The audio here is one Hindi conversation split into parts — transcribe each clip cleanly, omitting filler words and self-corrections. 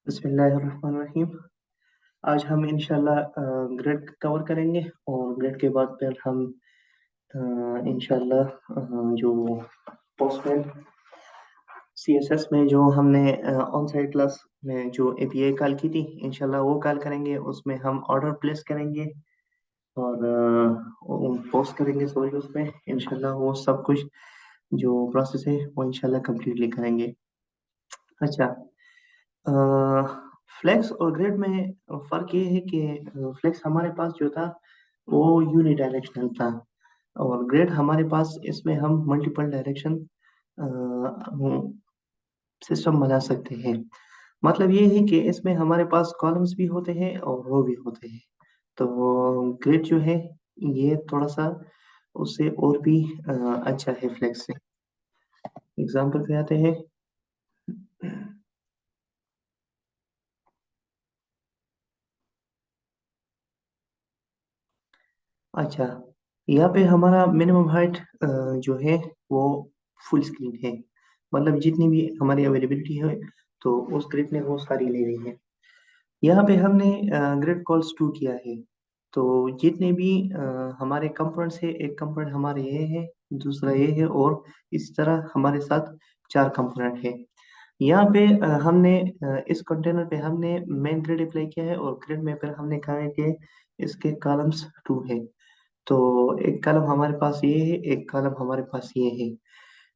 बिस्मिल्लाहिर्रहमानिर्रहीम। आज हम इंशाल्लाह ग्रिड कवर करेंगे और ग्रिड के बाद फिर हम इंशाल्लाह जो पोस्टमैन सीएसएस में जो हमने ऑन साइट क्लास में जो एपीआई कॉल की थी इंशाल्लाह वो कॉल करेंगे। उसमें हम ऑर्डर प्लेस करेंगे और पोस्ट करेंगे सॉरी उसमें इंशाल्लाह वो सब कुछ जो प्रोसेस है वो इंशाल्लाह कम्प्लीटली करेंगे। अच्छा, फ्लेक्स और ग्रिड में फर्क ये है कि फ्लेक्स हमारे पास जो था वो यूनिडायरेक्शनल था और ग्रिड हमारे पास इसमें हम मल्टीपल डायरेक्शन सिस्टम बना सकते हैं। मतलब ये है कि इसमें हमारे पास कॉलम्स भी होते हैं और रो भी होते हैं। तो ग्रिड जो है ये थोड़ा सा उससे और भी अच्छा है फ्लेक्स से। एग्जाम्पल पे आते हैं। अच्छा, यहाँ पे हमारा मिनिमम हाइट जो है वो फुल स्क्रीन है। मतलब जितनी भी हमारी अवेलेबिलिटी है तो उस ग्रिड ने वो सारी ले ली है। यहाँ पे हमने ग्रिड कॉल्स टू किया है। तो जितने भी हमारे कंपोनेंट्स है, एक कंपोनेंट हमारे ये है, दूसरा ये है और इस तरह हमारे साथ चार कंपोनेंट है। यहाँ पे हमने इस कंटेनर पे हमने मेन ग्रिड अप्लाई किया है और ग्रिड में फिर हमने कहा है कि इसके कॉलम्स टू है। तो एक कॉलम हमारे पास ये है, एक कॉलम हमारे पास ये है।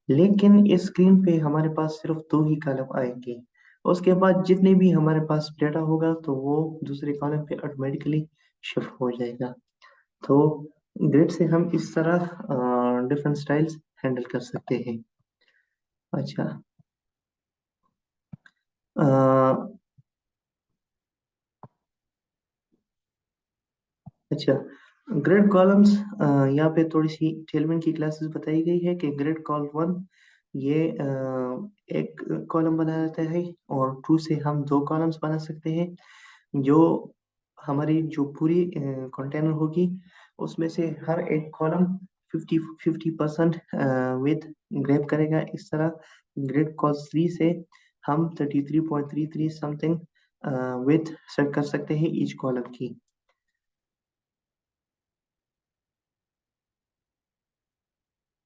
लेकिन इस स्क्रीन पे हमारे पास सिर्फ दो ही कॉलम आएंगे। उसके बाद जितने भी हमारे पास डेटा होगा तो वो दूसरे कॉलम पे ऑटोमेटिकली शिफ्ट हो जाएगा। तो ग्रिड से हम इस तरह डिफरेंट स्टाइल्स हैंडल कर सकते हैं। अच्छा, अ, अच्छा, ग्रिड कॉलम्स यहाँ पे थोड़ी सी टेलमेंट की क्लासेस बताई गई है कि ग्रिड कॉल वन ये एक कॉलम बना रहता है और टू से हम दो कॉलम्स बना सकते हैं। जो हमारी जो पूरी कंटेनर होगी उसमें से हर एक कॉलम 50-50% विथ ग्रैब करेगा। इस तरह ग्रिड कॉल थ्री से हम 33.33 समथिंग विथ सेट कर सकते हैं ईच कॉलम की।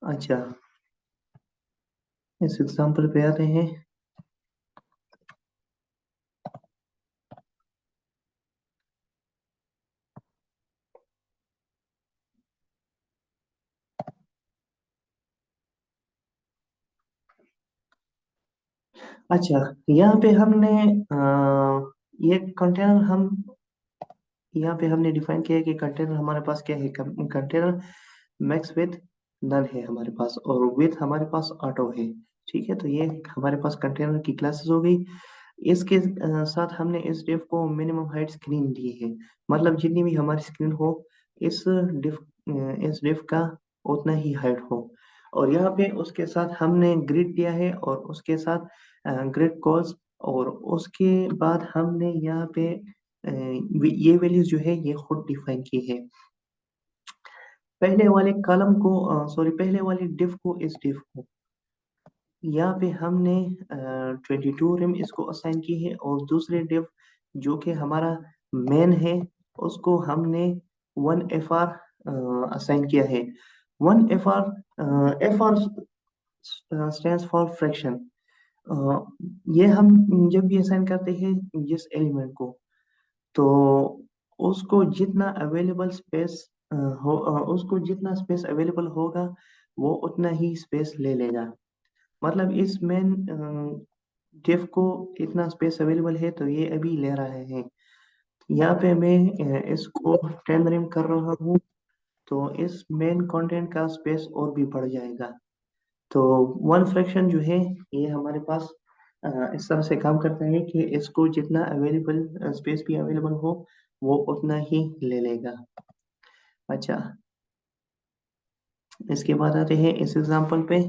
अच्छा, इस एग्जांपल पे आते हैं। अच्छा, यहाँ पे हमने ये कंटेनर हम यहाँ पे हमने डिफाइन किया है कि कंटेनर हमारे पास क्या है। कंटेनर मैक्स विथ नन है हमारे पास और विथ हमारे पास ऑटो है। ठीक है, तो ये हमारे पास कंटेनर की क्लासेस हो गई। इसके साथ हमने इस डिव को मिनिमम हाइट स्क्रीन दी है। मतलब जितनी भी हमारी स्क्रीन हो इस डिव इस डिव का उतना ही हाइट हो। और यहाँ पे उसके साथ हमने ग्रिड दिया है और उसके साथ ग्रिड कॉल्स और उसके बाद हमने यहाँ पे ये वैल्यूज जो है ये खुद डिफाइन की है। पहले वाले कॉलम को सॉरी पहले वाले डिव को इस डिव को यहाँ पे हमने 22 रिम इसको असाइन की है और दूसरे डिव जो कि हमारा मेन है उसको हमने 1 FR असाइन किया है। 1 FR, F R stands for fraction. ये हम जब भी असाइन करते हैं जिस एलिमेंट को तो उसको जितना अवेलेबल स्पेस उसको जितना स्पेस अवेलेबल होगा वो उतना ही स्पेस ले लेगा। मतलब इस मेन डिव को इतना स्पेस अवेलेबल है तो ये अभी ले रहा है। यहाँ पे मैं इसको 10 रिम कर रहा हूँ तो इस मेन कंटेंट का स्पेस और भी बढ़ जाएगा। तो वन फ्रैक्शन जो है ये हमारे पास इस तरह से काम करता है कि इसको जितना अवेलेबल स्पेस भी अवेलेबल हो वो उतना ही ले लेगा। अच्छा, इसके बाद आते हैं इस एग्जांपल पे।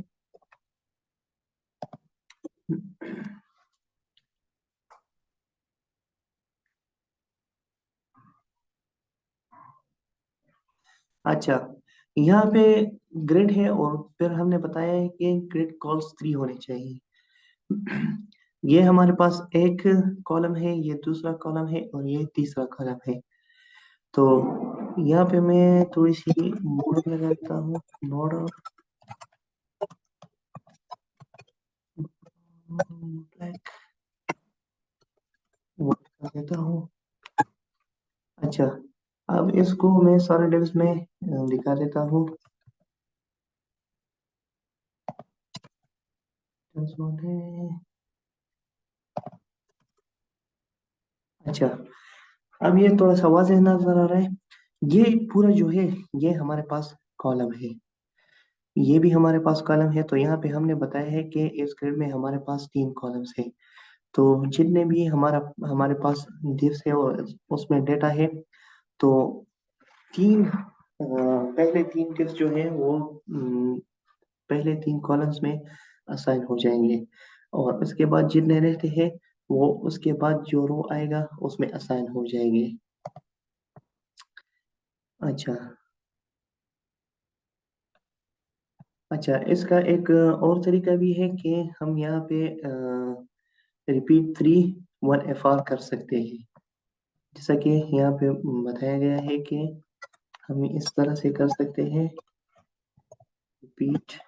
अच्छा, यहाँ पे ग्रिड है और फिर हमने बताया है कि ग्रिड कॉल्स 3 होने चाहिए। ये हमारे पास एक कॉलम है, ये दूसरा कॉलम है और ये तीसरा कॉलम है। तो यहाँ पे मैं थोड़ी सी बॉर्डर लगा देता हूँ, बॉर्डर ब्लैक कर देता हूँ। अच्छा, अब इसको मैं सारे डिव्स में दिखा देता हूँ। अच्छा, अब ये थोड़ा सा वाज़ह नजर आ रहा है। ये पूरा जो है ये हमारे पास कॉलम है, ये भी हमारे पास कॉलम है। तो यहाँ पे हमने बताया है कि इस ग्रिड में हमारे पास 3 कॉलम्स है। तो जितने भी हमारे पास डिव्स है और उसमें डेटा है, तो पहले 3 डिव्स जो है वो पहले 3 कॉलम्स में असाइन हो जाएंगे, और उसके बाद जितने रहते हैं वो उसके बाद जो रो आएगा उसमें असाइन हो जाएंगे। अच्छा। अच्छा, इसका एक और तरीका भी है कि हम यहाँ पे repeat 3 1 FR कर सकते हैं। जैसा कि यहाँ पे बताया गया है कि हम इस तरह से कर सकते हैं, रिपीट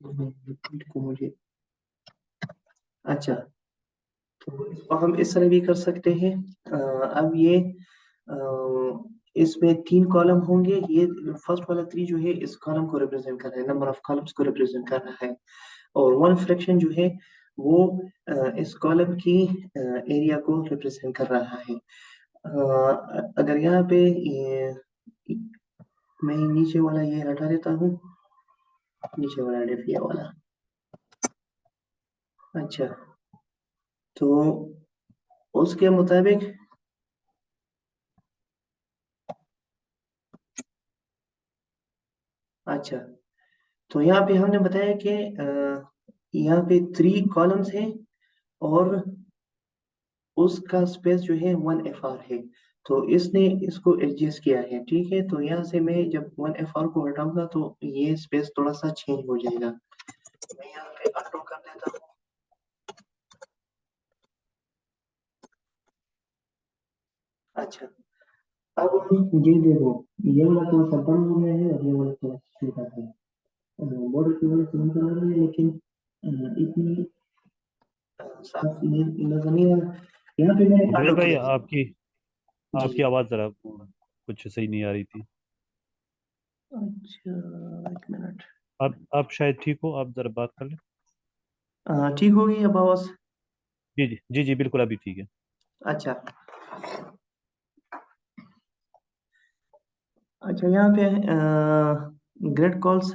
रिपीट को मुझे, अच्छा, तो इसको हम इस तरह भी कर सकते हैं। अब ये अ, इसमें 3 कॉलम होंगे, ये फर्स्ट वाला 3 जो है इस कॉलम को रिप्रेजेंट कर रहा है, नंबर ऑफ कॉलम्स को रिप्रेजेंट कर रहा है। और 1 फ्रैक्शन जो है वो इस कॉलम की एरिया को रिप्रेजेंट कर रहा है। अगर यहाँ पे मैं नीचे वाला ये हटा देता हूँ, नीचे वाला डेफिया वाला। अच्छा, तो उसके मुताबिक, अच्छा, तो यहाँ पे हमने बताया कि यहाँ पे 3 कॉलम्स हैं और उसका स्पेस जो है 1 FR है। तो इसने इसको एडजस्ट किया है, ठीक है। तो यहाँ से मैं जब 1 FR को हटाऊंगा तो ये स्पेस थोड़ा सा चेंज हो जाएगा। मैं यहाँ पे ऑटो कर देता हूँ। अच्छा, अब ये देखो, ये वाला थोड़ा सा बंद हो गया है और ये वाला थोड़ा सा छोटा है। बॉर्डर की वजह से निकल आ रही है, लेकिन इतनी साफ नजर नहीं आ रहा। यहाँ पे मैंने जुबेर ऑटो कर भाई, दिया। आपकी जी आपकी जी। आवाज़ ज़रा कुछ सही नहीं आ रही थी। अच्छा, एक मिनट। आप शायद ठीक हो, आप ज़रा बात कर लें। ठीक हो गई अब आवाज? जी जी जी जी, बिल्कुल अभी ठीक है। अच्छा। अच्छा, यहाँ पे ग्रेड कॉल्स,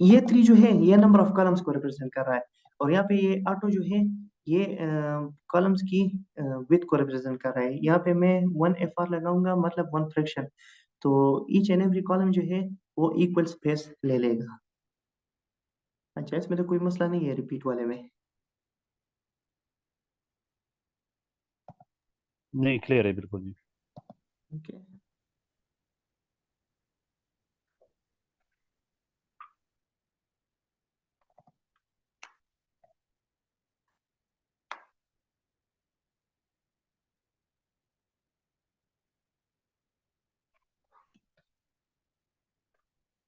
ये 3 जो है ये नंबर ऑफ कॉलम्स को रिप्रेजेंट कर रहा है, और यहाँ पे ये ऑटो जो है ये कॉलम्स की विड्थ को रिप्रेजेंट कर रहा है। यहाँ पे मैं 1 FR लगाऊंगा, मतलब 1 फ्रैक्शन। तो ईच एंड एवरी कॉलम जो है वो इक्वल स्पेस ले लेगा। अच्छा, इसमें तो कोई मसला नहीं है रिपीट वाले में। नहीं, क्लियर है बिल्कुल जी। ओके।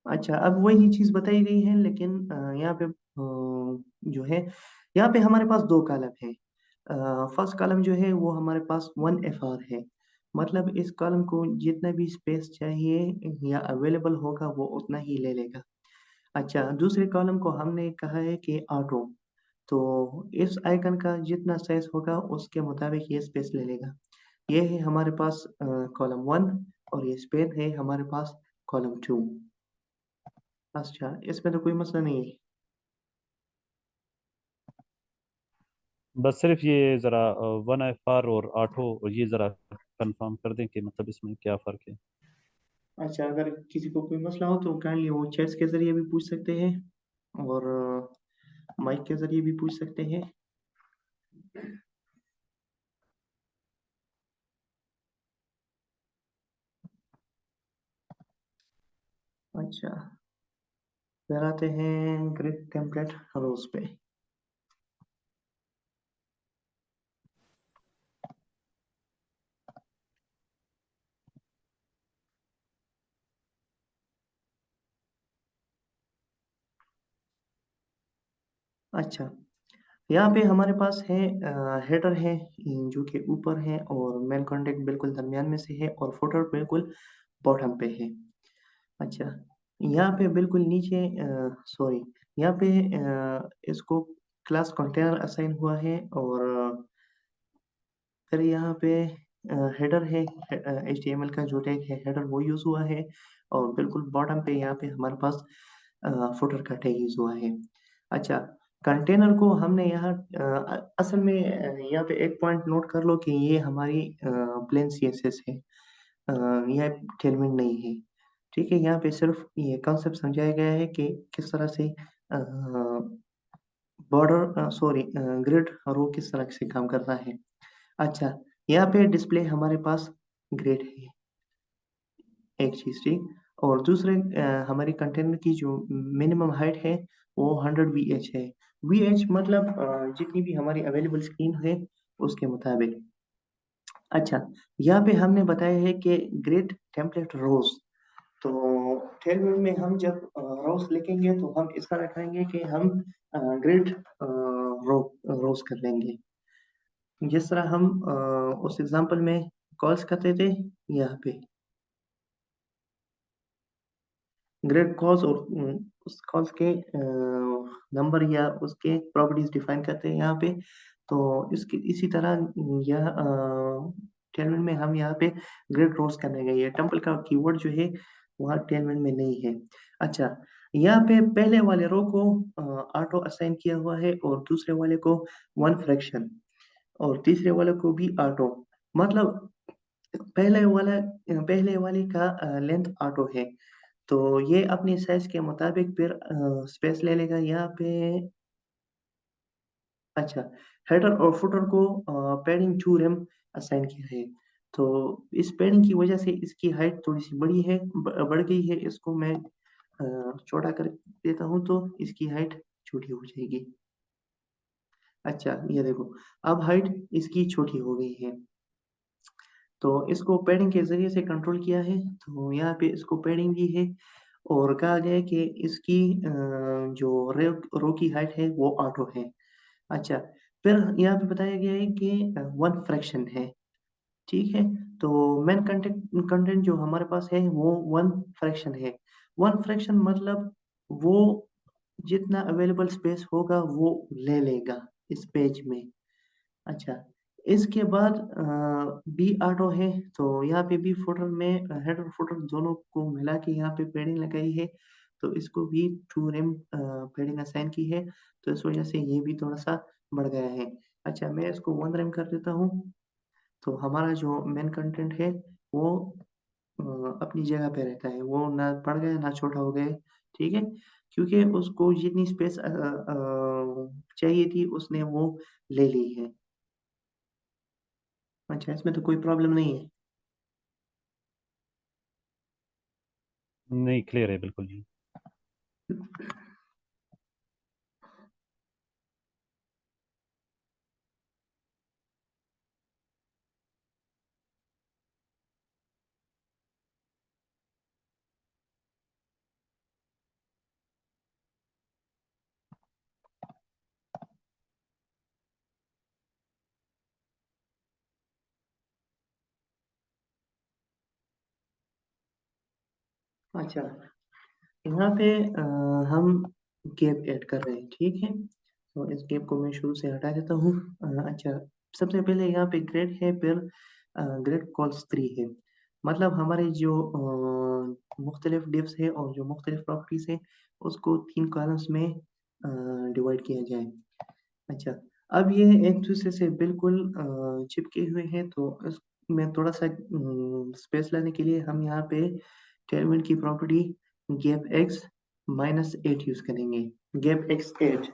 अच्छा, अब वही चीज़ बताई गई है, लेकिन यहाँ पे जो है यहाँ पे हमारे पास 2 कॉलम है। फर्स्ट कॉलम जो है वो हमारे पास 1 FR है, मतलब इस कॉलम को जितना भी स्पेस चाहिए या अवेलेबल होगा वो उतना ही ले लेगा। अच्छा, दूसरे कॉलम को हमने कहा है कि ऑटो, तो इस आइकन का जितना साइज होगा उसके मुताबिक ये स्पेस ले लेगा। ये है हमारे पास कॉलम 1, और ये स्पेस है हमारे पास कॉलम 2। अच्छा, इसमें तो कोई मसला नहीं है। बस सिर्फ ये ज़रा 1 FR और आठो, ये ज़रा कंफर्म कर दें कि मतलब इसमें क्या फ़र्क है। अच्छा, अगर किसी को कोई मसला हो तो काइंडली वो चैट्स के जरिए भी पूछ सकते हैं, और माइक के जरिए भी पूछ सकते हैं। अच्छा, फिर आते हैं ग्रिड टेम्पलेट रोज पे। अच्छा, यहाँ पे हमारे पास है हेडर है जो कि ऊपर है, और मेन कॉन्टेक्ट बिल्कुल दरमियान में से है, और फुटर बिल्कुल बॉटम पे है। अच्छा, यहाँ पे बिल्कुल नीचे सॉरी, यहाँ पे इसको क्लास कंटेनर असाइन हुआ है, और फिर यहाँ पे हेडर है, HTML का जो टैग है हेडर वो यूज़ हुआ है, और बिल्कुल बॉटम पे यहाँ पे हमारे पास फुटर का टैग यूज़ हुआ है। अच्छा, कंटेनर को हमने यहाँ असल में यहाँ पे एक पॉइंट नोट कर लो कि ये हमारी प्लेन CSS है, यह टेलमेंट नहीं है। ठीक है, यहाँ पे सिर्फ ये कॉन्सेप्ट समझाया गया है कि किस तरह से बॉर्डर सॉरी ग्रिड रो किस तरह से काम करता है। अच्छा, यहाँ पे डिस्प्ले हमारे पास ग्रेड है, एक चीज़ ठीक, और दूसरे हमारी कंटेनर की जो मिनिमम हाइट है वो 100 VH है। VH मतलब जितनी भी हमारी अवेलेबल स्क्रीन है उसके मुताबिक। अच्छा, यहाँ पे हमने बताया है कि ग्रेड टेम्पलेट रोज, तो टेलमेंट में हम जब रोज लिखेंगे तो हम इस तरह करेंगे कि हम ग्रेड रोज कर लेंगे, जिस तरह हम उस एग्जांपल में कॉल्स करते थे। यहाँ पे ग्रेड कॉल्स, और उस कॉल्स के नंबर या उसके प्रॉपर्टीज डिफाइन करते हैं यहाँ पे। तो इसकी इसी तरह यह टेलमेंट में हम यहाँ पे ग्रेड रोज करने गए, ये टेम्पल का कीवर्ड जो है वहाँ टेलमेंट में नहीं है। अच्छा, यहाँ पे पहले वाले रो को ऑटो असाइन किया हुआ है, और दूसरे वाले को वन फ्रैक्शन, और तीसरे वाले को भी ऑटो। मतलब पहले वाले का लेंथ ऑटो है, तो ये अपनी साइज के मुताबिक फिर स्पेस ले लेगा यहाँ पे। अच्छा, हेडर और फुटर को पैडिंग 2 रेम असाइन किया है, तो इस पैडिंग की वजह से इसकी हाइट थोड़ी सी बड़ी है, बढ़ गई है। इसको मैं चौड़ा कर देता हूँ तो इसकी हाइट छोटी हो जाएगी। अच्छा, ये देखो, अब हाइट इसकी छोटी हो गई है, तो इसको पैडिंग के ज़रिए से कंट्रोल किया है। तो यहाँ पे इसको पैडिंग दी है, और कहा गया है कि इसकी जो रो की हाइट है वो ऑटो है। अच्छा, फिर यहाँ पे बताया गया है कि वन फ्रैक्शन है। ठीक है, तो मेन कंटेंट कंटेंट जो हमारे पास है वो वन फ्रैक्शन है। वन फ्रैक्शन मतलब वो जितना अवेलेबल स्पेस होगा वो ले लेगा इस पेज में। अच्छा, इसके बाद बी ऑटो है, तो यहाँ पे बी फुटर में हेड और फुटर दोनों को मिला के यहाँ पे पेडिंग लगाई है, तो इसको भी 2 रेम पेडिंग असाइन की है, तो इस वजह से ये भी थोड़ा सा बढ़ गया है। अच्छा, मैं इसको 1 रेम कर देता हूँ, तो हमारा जो मेन कंटेंट है वो अ, अपनी जगह पे रहता है, वो ना बढ़ गया ना छोटा हो गया। ठीक है, क्योंकि उसको जितनी स्पेस चाहिए थी उसने वो ले ली है। अच्छा, इसमें तो कोई प्रॉब्लम नहीं है। नहीं, क्लियर है बिल्कुल जी। अच्छा, यहाँ पे हम गैप ऐड कर रहे हैं, ठीक है, तो इस गैप को मैं शुरू से हटा देता हूँ। अच्छा, सबसे पहले यहाँ पे ग्रेड है, फिर ग्रेड कॉल्स 3 है, मतलब हमारे जो मुख्तलिफ डिव्स है और जो मुख्तलिफ प्रॉपर्टीज है उसको 3 कॉलम्स में डिवाइड किया जाए। अच्छा, अब ये एक दूसरे से बिल्कुल चिपके हुए हैं, तो इसमें थोड़ा सा स्पेस लाने के लिए हम यहाँ पे टेलमेंट की प्रॉपर्टी गैप एक्स -8 यूज करेंगे। गैप एक्स 8,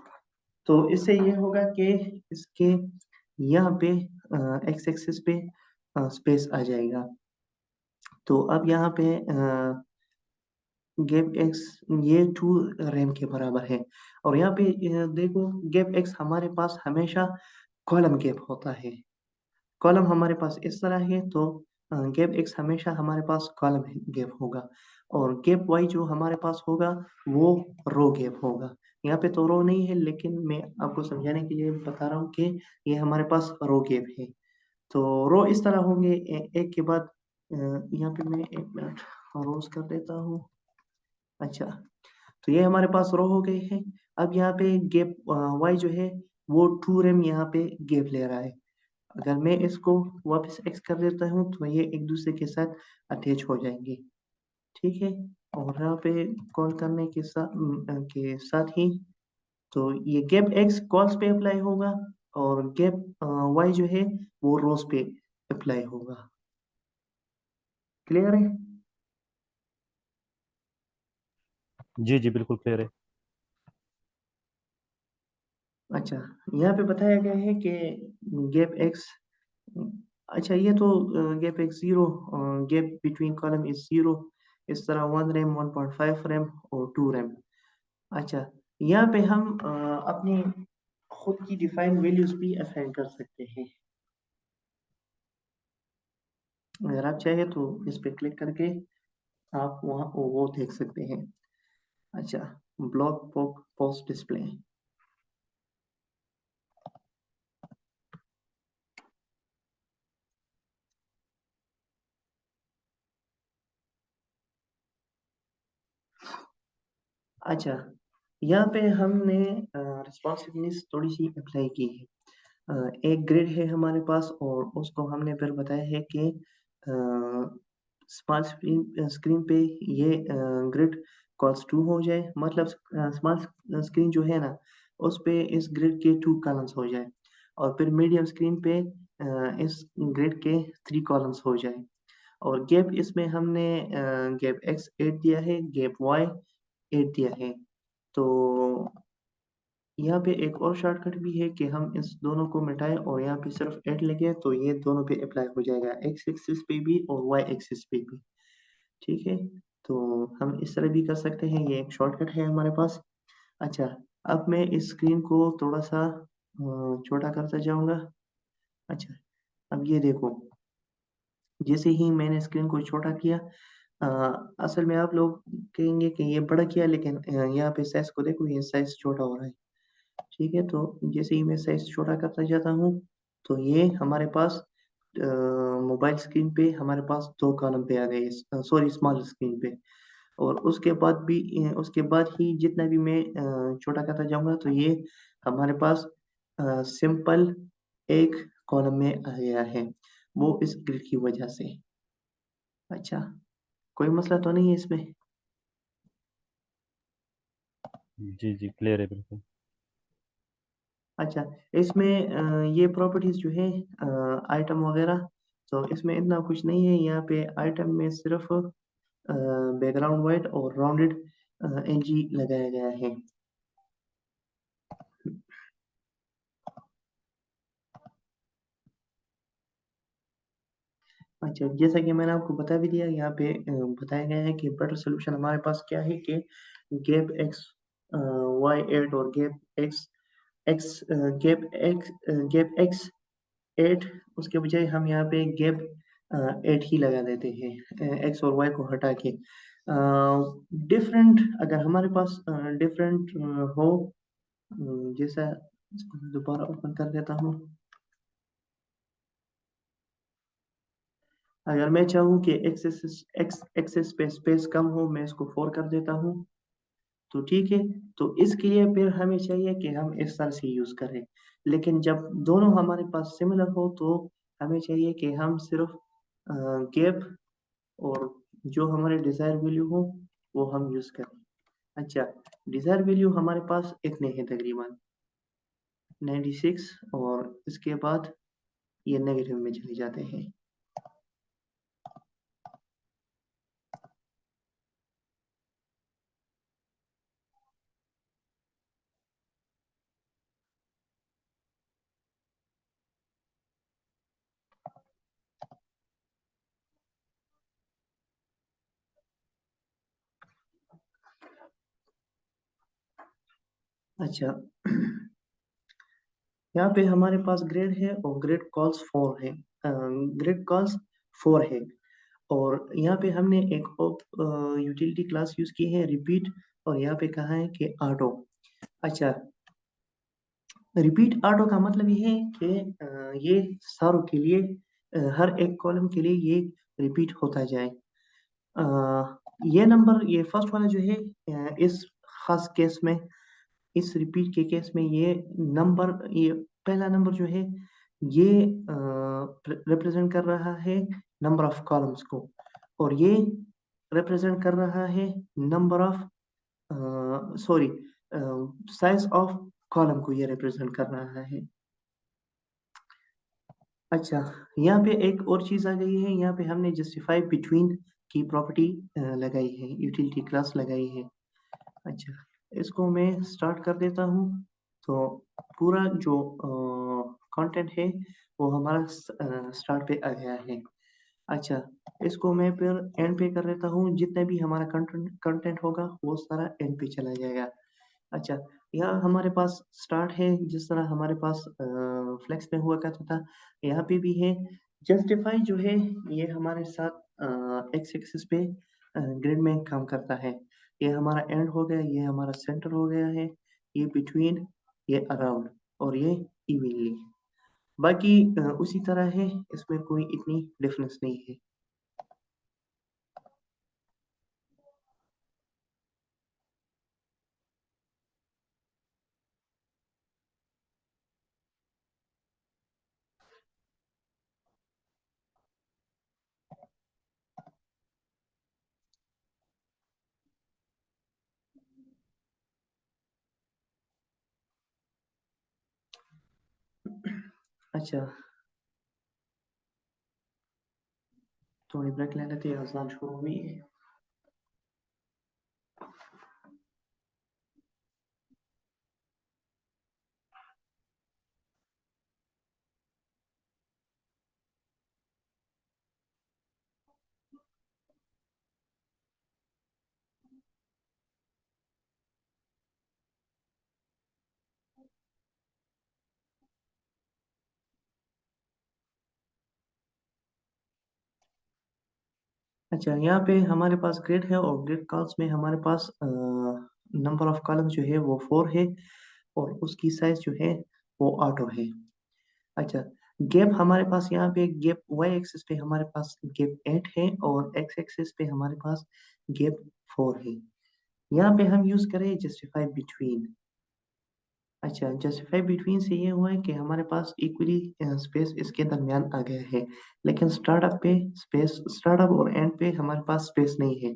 तो इससे ये होगा कि इसके यहाँ पे एक्स एक्सिस पे स्पेस आ जाएगा। तो अब यहाँ पे गैप एक्स ये 2 रैम के बराबर है। और यहाँ पे देखो गैप एक्स हमारे पास हमेशा कॉलम गैप होता है। कॉलम हमारे पास इस तरह है तो गैप एक्स हमेशा हमारे पास कॉलम गैप होगा। और गैप वाई जो हमारे पास होगा वो रो गैप होगा। यहाँ पे तो रो नहीं है लेकिन मैं आपको समझाने के लिए बता रहा हूँ कि ये हमारे पास रो गैप है। तो रो इस तरह होंगे एक के बाद यहाँ पे मैं एक मिनट रोज कर देता हूँ। अच्छा, तो ये हमारे पास रो हो गए हैं। अब यहाँ पे गैप वाई जो है वो 2 रेम यहाँ पे गैप ले रहा है। अगर मैं इसको वापस एक्स कर देता हूँ तो ये एक दूसरे के साथ अटैच हो जाएंगे। ठीक है। और यहाँ पे कॉल करने के साथ ही तो ये गैप एक्स कॉल्स पे अप्लाई होगा और गैप वाई जो है वो रोज पे अप्लाई होगा। क्लियर है? जी जी बिल्कुल क्लियर है। अच्छा, यहाँ पे बताया गया है कि गैप एक्स, अच्छा ये तो gap x zero, gap between column is zero. इस तरह 1 रैम 1.5 रैम और 2 रैम। अच्छा, यहाँ पे हम अपनी खुद की डिफाइंड वैल्यूज भी असाइन कर सकते हैं। अगर आप चाहे तो इस पे क्लिक करके आप वहाँ वो देख सकते हैं। अच्छा, ब्लॉग पोस्ट डिस्प्ले। अच्छा, यहाँ पे हमने रिस्पॉन्सिवनेस थोड़ी सी अप्लाई की है। एक ग्रिड है हमारे पास और उसको हमने फिर बताया है कि स्मॉल स्क्रीन स्क्रीन पे ये ग्रिड कॉल्स 2 हो जाए, मतलब स्मॉल स्क्रीन जो है ना उस पे इस ग्रिड के 2 कॉलम्स हो जाए। और फिर मीडियम स्क्रीन पे इस ग्रिड के 3 कॉलम्स हो जाए। और गैप इसमें हमने गैप एक्स 8 दिया है, गैप वाई 8 दिया है। तो यहाँ पे एक और शॉर्टकट भी है कि हम इस दोनों को मिटाएं और यहाँ पे सिर्फ 8 लगे तो ये दोनों पे अप्लाई हो जाएगा, एक्स एक्सिस पे भी और वाई एक्सिस पे भी। ठीक है, तो हम इस तरह भी कर सकते हैं, ये एक शॉर्टकट है हमारे पास। अच्छा, अब मैं इस स्क्रीन को थोड़ा सा छोटा करता जाऊंगा। अच्छा, अब ये देखो, जैसे ही मैंने स्क्रीन को छोटा किया, अ, असल में आप लोग कहेंगे कि ये बड़ा किया लेकिन यहाँ पे साइज को देखो, ये साइज छोटा हो रहा है। ठीक है, तो जैसे ही मैं साइज छोटा करता जाता हूँ तो ये हमारे पास मोबाइल स्क्रीन पे हमारे पास 2 कॉलम पे आ गए, सॉरी स्मॉल स्क्रीन पे। और उसके बाद ही जितना भी मैं छोटा करता जाऊंगा तो ये हमारे पास सिंपल एक कॉलम में आ गया है, वो इस ग्रिड की वजह से। अच्छा, कोई मसला तो नहीं है इसमें? जी जी क्लियर है बिल्कुल। अच्छा, इसमें ये प्रॉपर्टीज जो है आइटम वगैरह, तो इसमें इतना कुछ नहीं है। यहाँ पे आइटम में सिर्फ बैकग्राउंड वाइट और राउंडेड एनजी लगाया गया है। अच्छा, जैसा कि मैंने आपको बता भी दिया, यहाँ पे बताया गया है कि बेटर सोल्यूशन हमारे पास क्या है कि गैप एक्स वाई 8 और एक्स गैप एक्स 8, उसके बजाय हम यहाँ पे गैप 8 ही लगा देते हैं एक्स और वाई को हटा के। डिफरेंट अगर हमारे पास डिफरेंट हो, जैसा, इसको मैं दोबारा ओपन कर देता हूँ। अगर मैं चाहूँ कि एक्सेस पे स्पेस कम हो, मैं इसको 4 कर देता हूँ। तो ठीक है, तो इसके लिए फिर हमें चाहिए कि हम इस तरह से यूज़ करें। लेकिन जब दोनों हमारे पास सिमिलर हो तो हमें चाहिए कि हम सिर्फ गैप और जो हमारे डिज़ायर वैल्यू हो वो हम यूज़ करें। अच्छा, डिज़ायर वैल्यू हमारे पास इतने हैं तकरीबन 96, और इसके बाद ये नेगेटिव में चले जाते हैं। अच्छा, यहाँ पे हमारे पास ग्रेड है और ग्रेड कॉल्स 4 है। ग्रेड कॉल्स 4 है। और यहाँ पे हमने एक यूटिलिटी क्लास यूज की है रिपीट, और यहाँ पे कहा है कि ऑटो। अच्छा, रिपीट ऑटो का मतलब ये है कि ये सारों के लिए, हर एक कॉलम के लिए ये रिपीट होता जाए। अ, ये नंबर, ये फर्स्ट वाला जो है, इस खास केस में, इस रिपीट के केस में ये नंबर, ये पहला नंबर जो है, ये रिप्रेजेंट कर रहा है नंबर ऑफ कॉलम्स को, और ये रिप्रेजेंट कर रहा है number of, sorry, size of column को ये रिप्रेजेंट कर रहा है। अच्छा, यहाँ पे एक और चीज़ आ गई है, यहाँ पे हमने जस्टिफाई बिटवीन की प्रॉपर्टी लगाई है, यूटिलिटी क्लास लगाई है। अच्छा, इसको मैं स्टार्ट कर देता हूँ। तो पूरा जो कंटेंट है वो हमारा स्टार्ट पे आ गया है। अच्छा, इसको मैं फिर एंड पे कर देता हूँ, जितना भी हमारा कंटेंट कंटेंट होगा वो सारा एंड पे चला जाएगा। अच्छा, यहाँ हमारे पास स्टार्ट है, जिस तरह हमारे पास फ्लेक्स में हुआ करता था, यहाँ पे भी है। जस्टिफाई जो है, ये हमारे साथ एक्स एक्सिस पे ग्रिड में काम करता है। ये हमारा एंड हो गया, ये हमारा सेंटर हो गया है, ये बिटवीन, ये अराउंड, और ये इवनली। बाकी उसी तरह है, इसमें कोई इतनी डिफरेंस नहीं है। अच्छा, थोड़ी ब्रेक ले लेते हैं, अजान शुरू हुई है। अच्छा, यहाँ पे हमारे पास ग्रिड है, और ग्रिड कॉल्स में हमारे पास नंबर ऑफ कॉलम जो है वो 4 है, और उसकी साइज जो है वो ऑटो है। अच्छा, गैप हमारे पास यहाँ पे गैप वाई एक्सिस पे हमारे पास गैप 8 है, और एक्स एक्सिस पे हमारे पास गैप 4 है। यहाँ पे हम यूज करें जस्टिफाई बिटवीन। अच्छा, जस्टिफाई बिटवीन से ये हुआ है कि हमारे पास इक्वली स्पेस इसके दरमियान आ गया है, लेकिन स्टार्टअप पे स्पेस, स्टार्टअप और एंड पे हमारे पास स्पेस नहीं है।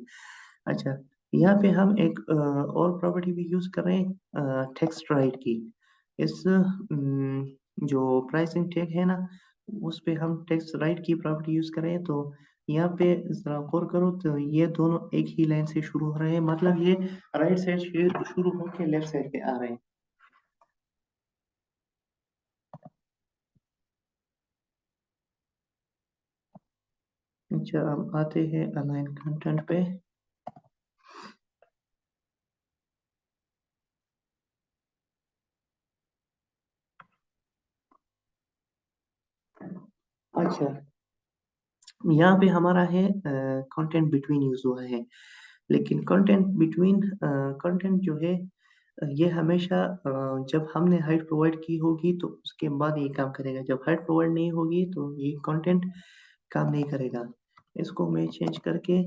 अच्छा, यहाँ पे हम एक और प्रॉपर्टी भी यूज कर रहे हैं, टेक्स्ट राइट की। इस जो प्राइसिंग टैग है ना, उस पे हम टेक्स्ट राइट की प्रॉपर्टी यूज कर रहे हैं। तो यहाँ पे जरा गौर करो, तो ये दोनों एक ही लाइन से शुरू हो रहे हैं, मतलब ये राइट साइड से शुरू होकर लेफ्ट साइड पे आ रहे हैं। अच्छा, अब आते हैं अलाइन कंटेंट पे। अच्छा, यहाँ पे हमारा है कंटेंट बिटवीन यूज हुआ है, लेकिन कंटेंट बिटवीन, कंटेंट जो है, ये हमेशा जब हमने हाइट प्रोवाइड की होगी तो उसके बाद ये काम करेगा। जब हाइट प्रोवाइड नहीं होगी तो ये कंटेंट काम नहीं करेगा। इसको मैं चेंज करके,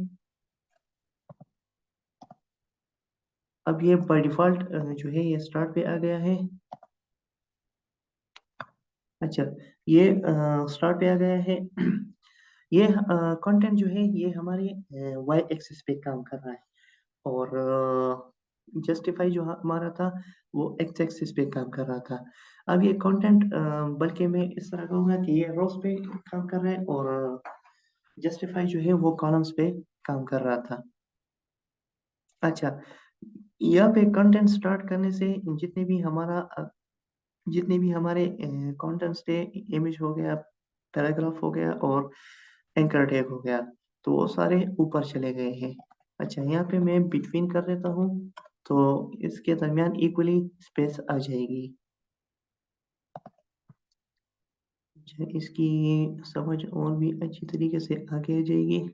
अब ये बाय डिफॉल्ट जो है ये स्टार्ट पे आ गया है। अच्छा, ये स्टार्ट पे आ गया है। ये कंटेंट जो है ये हमारे वाई एक्सिस पे काम कर रहा है, और जस्टिफाई जो हमारा था वो एक्स एक्सिस पे काम कर रहा था। अब ये कंटेंट, बल्कि मैं इस तरह कहूँगा कि ये रोज पे काम कर रहा है, और जस्टिफाई जो है वो कॉलम्स पे काम कर रहा था। अच्छा, यहाँ पे कंटेंट स्टार्ट करने से जितने भी हमारा जितने भी हमारे कंटेंट्स थे, इमेज हो गया, पैराग्राफ हो गया, और एंकर टैग हो गया, तो वो सारे ऊपर चले गए हैं। अच्छा, यहाँ पे मैं बिटवीन कर देता हूँ। तो इसके दरमियान इक्वली स्पेस आ जाएगी। अच्छा, इसकी समझ और भी अच्छी तरीके से आगे आ जाएगी।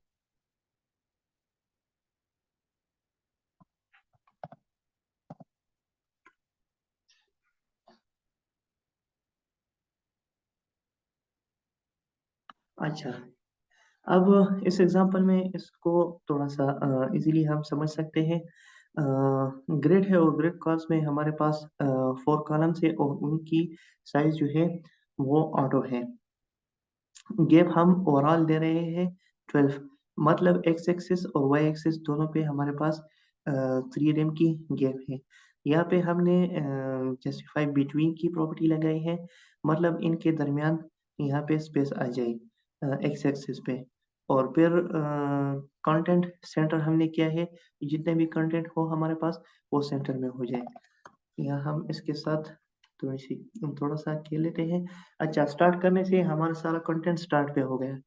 अच्छा, अब इस एग्जांपल में इसको थोड़ा सा इजीली हम समझ सकते हैं। ग्रिड है और ग्रिड कॉल्स में हमारे पास 4 कॉलम्स है और उनकी साइज जो है वो ऑटो है। गैप हम ओवरऑल दे रहे हैं 12, मतलब एक्स एक्सिस और वाई एक्सिस दोनों पे हमारे पास 3 रैम की गैप है। यहाँ पे हमने जस्टिफाई बिटवीन की प्रॉपर्टी लगाई है, मतलब इनके दरमियान यहाँ पे स्पेस आ जाए एक्स एक्सिस पे। और फिर कंटेंट सेंटर हमने किया है, जितने भी कंटेंट हो हमारे पास वो सेंटर में हो जाए। यहाँ हम इसके साथ थोड़ी सी थोड़ा सा खेल लेते हैं। अच्छा, स्टार्ट करने से हमारा सारा कंटेंट स्टार्ट पे हो गया,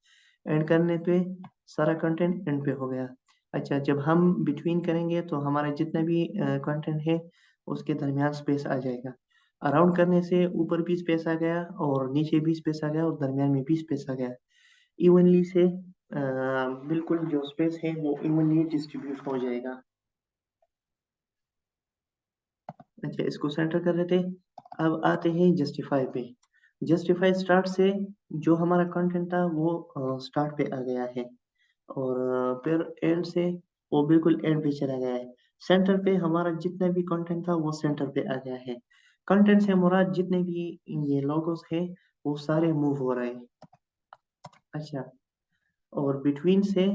एंड करने पे सारा कंटेंट एंड पे हो गया। अच्छा, जब हम बिटवीन करेंगे तो हमारा जितना भी कंटेंट है उसके दरमियान स्पेस आ जाएगा। अराउंड करने से ऊपर भी स्पेस आ गया और नीचे भी स्पेस आ गया और दरमियान में भी स्पेस आ गया। इवनली से बिल्कुल जो स्पेस है वो इवनली डिस्ट्रीब्यूट हो जाएगा। अच्छा, इसको सेंटर कर लेते। अब आते हैं जस्टिफाई पे। जस्टिफाई स्टार्ट से जो हमारा कंटेंट था वो स्टार्ट पे आ गया है, और फिर एंड से वो बिल्कुल एंड पे चला गया है। सेंटर पे हमारा जितना भी कंटेंट था वो सेंटर पे आ गया है। कंटेंट से मुराद जितने भी ये लोगोस है वो सारे मूव हो रहे हैं। अच्छा, और बिटवीन से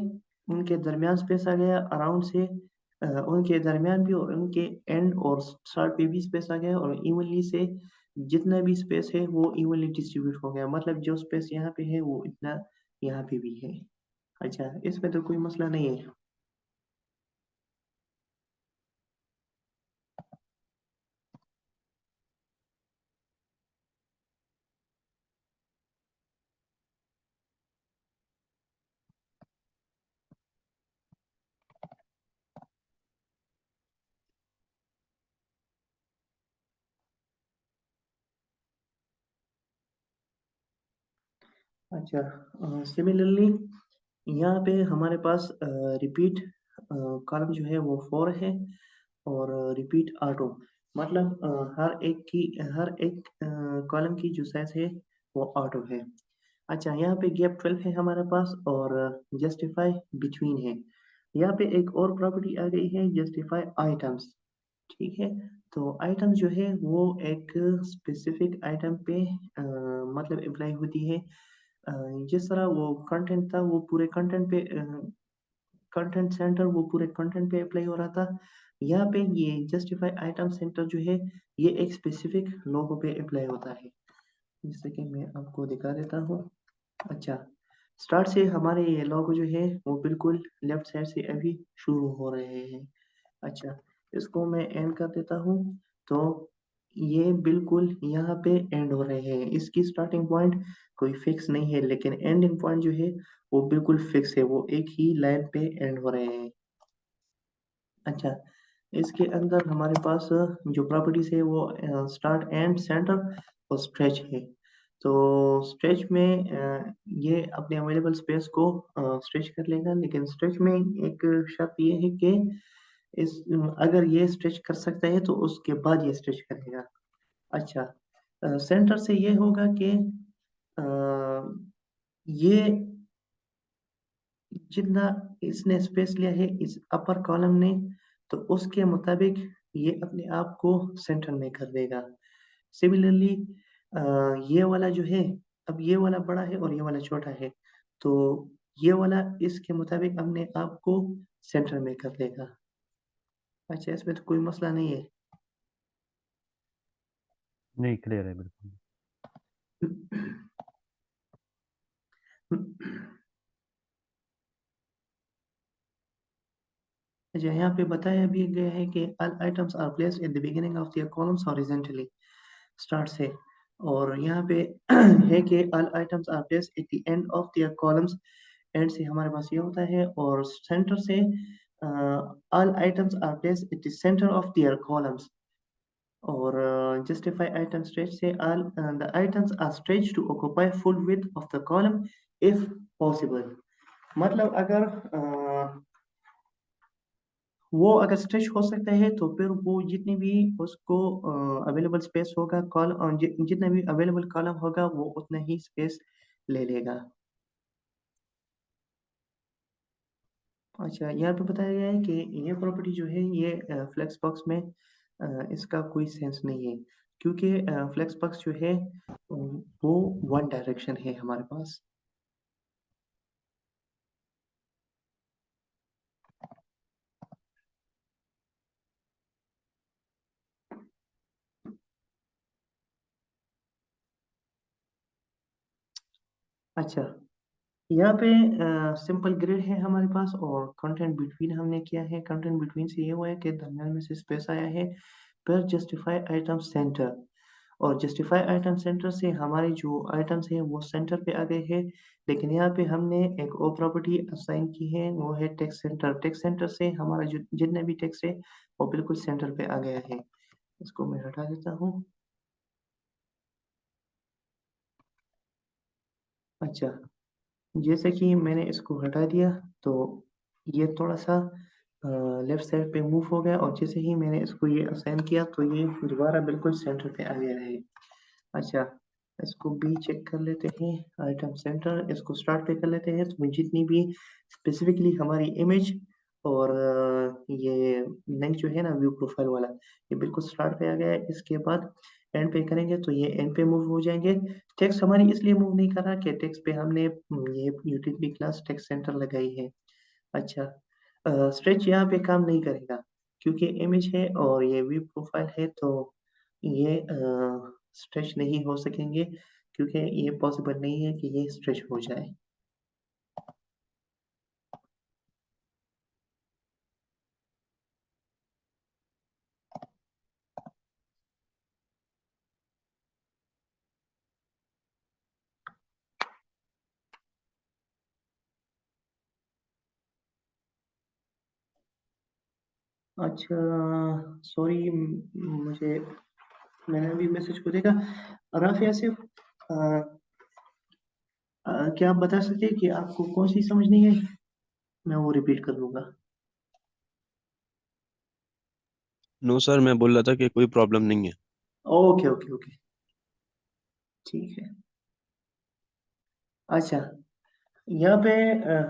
उनके दरमियान स्पेस आ गया, अराउंड से उनके दरमियान भी और उनके एंड और स्टार्ट पे भी स्पेस आ गया, और इवनली से जितना भी स्पेस है वो इवनली डिस्ट्रीब्यूट हो गया, मतलब जो स्पेस यहाँ पे है वो इतना यहाँ पे भी है। अच्छा, इसमें तो कोई मसला नहीं है। अच्छा, सिमिलरली यहाँ पे हमारे पास रिपीट कॉलम जो है वो 4 है, और रिपीट ऑटो, मतलब हर एक कॉलम की जो साइज है वो ऑटो है। अच्छा, यहाँ पे गैप 12 है हमारे पास, और जस्टिफाई बिटवीन है। यहाँ पे एक और प्रॉपर्टी आ गई है, जस्टिफाई आइटम्स। ठीक है, तो आइटम जो है वो एक स्पेसिफिक आइटम पे मतलब अप्लाई होती है। अ, जिस तरह वो कंटेंट था वो पूरे कंटेंट पे, कंटेंट सेंटर वो पूरे कंटेंट पे अप्लाई हो रहा था। यहाँ पे ये जस्टिफाई आइटम सेंटर जो है ये एक स्पेसिफिक लोगो पे अप्लाई होता है, जैसे कि मैं आपको दिखा देता हूँ। अच्छा, स्टार्ट से हमारे ये लोगो जो है वो बिल्कुल लेफ्ट साइड से अभी शुरू हो रहे हैं। अच्छा, इसको मैं एंड कर देता हूँ। तो ये बिल्कुल यहाँ पे एंड हो रहे हैं, इसकी स्टार्टिंग पॉइंट कोई फिक्स नहीं है, लेकिन एंडिंग पॉइंट जो है वो बिल्कुल फिक्स है, वो एक ही लाइन पे एंड हो रहे हैं। अच्छा, इसके अंदर हमारे पास जो प्रॉपर्टीज है वो स्टार्ट एंड सेंटर और स्ट्रेच है। तो स्ट्रेच में ये अपने अवेलेबल स्पेस को स्ट्रेच कर लेगा, लेकिन स्ट्रेच में एक शर्त ये है कि इस अगर ये स्ट्रेच कर सकता है तो उसके बाद ये स्ट्रेच करेगा। अच्छा, सेंटर से ये होगा कि अ, ये जितना इसने स्पेस लिया है इस अपर कॉलम ने, तो उसके मुताबिक ये अपने आप को सेंटर में कर देगा। सिमिलरली ये वाला जो है, अब ये वाला बड़ा है और ये वाला छोटा है, तो ये वाला इसके मुताबिक अपने आप को सेंटर में कर देगा। अच्छा, इसमें तो कोई मसला नहीं है। नहीं, क्लियर है बिल्कुल। अच्छा, यहाँ पे बताया भी गया है कि all items are placed in the beginning of their columns horizontally, start से। और यहाँ पे है कि all items are placed at the end of their columns, and से हमारे पास ये होता है, और सेंटर से all items are placed at the center of their columns. और justify item stretch से all the items are stretched to occupy full width of the column if possible. मतलब अगर वो अगर स्ट्रेच हो सकता है तो फिर वो जितनी भी उसको अवेलेबल स्पेस होगा जितना भी अवेलेबल कॉलम होगा वो उतना ही स्पेस ले लेगा। अच्छा, यहाँ पे बताया गया है कि ये प्रॉपर्टी जो है ये फ्लेक्स बॉक्स में इसका कोई सेंस नहीं है, क्योंकि फ्लेक्स बॉक्स जो है वो वन डायरेक्शन है हमारे पास। अच्छा, यहाँ पे सिंपल ग्रिड है हमारे पास और कंटेंट बिटवीन हमने किया है। कंटेंट बिटवीन से ये हुआ है कि दरम्यान में से स्पेस आया है। फिर जस्टिफाई आइटम सेंटर, और जस्टिफाई आइटम सेंटर से हमारे जो आइटम्स हैं वो सेंटर पे आ गए हैं। लेकिन यहाँ पे हमने एक और प्रॉपर्टी असाइन की है, वो है टेक्स्ट सेंटर। टेक्स्ट सेंटर से हमारा जो जितना भी टेक्स्ट है वो बिल्कुल सेंटर पे आ गया है। इसको मैं हटा देता हूँ। अच्छा, जैसे कि मैंने इसको हटा दिया तो ये थोड़ा सा लेफ्ट साइड पे मूव हो गया, और जैसे ही मैंने इसको ये असाइन किया तो ये दोबारा बिल्कुल सेंटर पे आ गया है। अच्छा, इसको भी चेक कर लेते हैं। आइटम सेंटर, इसको स्टार्ट पे कर लेते हैं तो जितनी भी स्पेसिफिकली हमारी इमेज और ये लिंक जो है ना व्यू प्रोफाइल वाला, ये बिल्कुल स्टार्ट पे आ गया है। इसके बाद एंड पे करेंगे तो ये एंड पे मूव हो जाएंगे। टेक्स्ट हमारी इसलिए मूव नहीं कर रहा कि टेक्स्ट पे हमने ये यूटिलिटी क्लास टेक्स्ट सेंटर लगाई है। अच्छा, स्ट्रेच यहाँ पे काम नहीं करेगा क्योंकि इमेज है और ये व्यू प्रोफाइल है, तो ये स्ट्रेच नहीं हो सकेंगे क्योंकि ये पॉसिबल नहीं है कि ये स्ट्रेच हो जाए। अच्छा, सॉरी, मुझे मैंने अभी मैसेज को देखा। राफिया सिर्फ क्या आप बता सकते हैं कि आपको कौन सी समझ नहीं आई? मैं वो रिपीट कर दूंगा। नो सर, मैं बोल रहा था कि कोई प्रॉब्लम नहीं है। ओके ओके ओके, ठीक है। अच्छा, यहाँ पे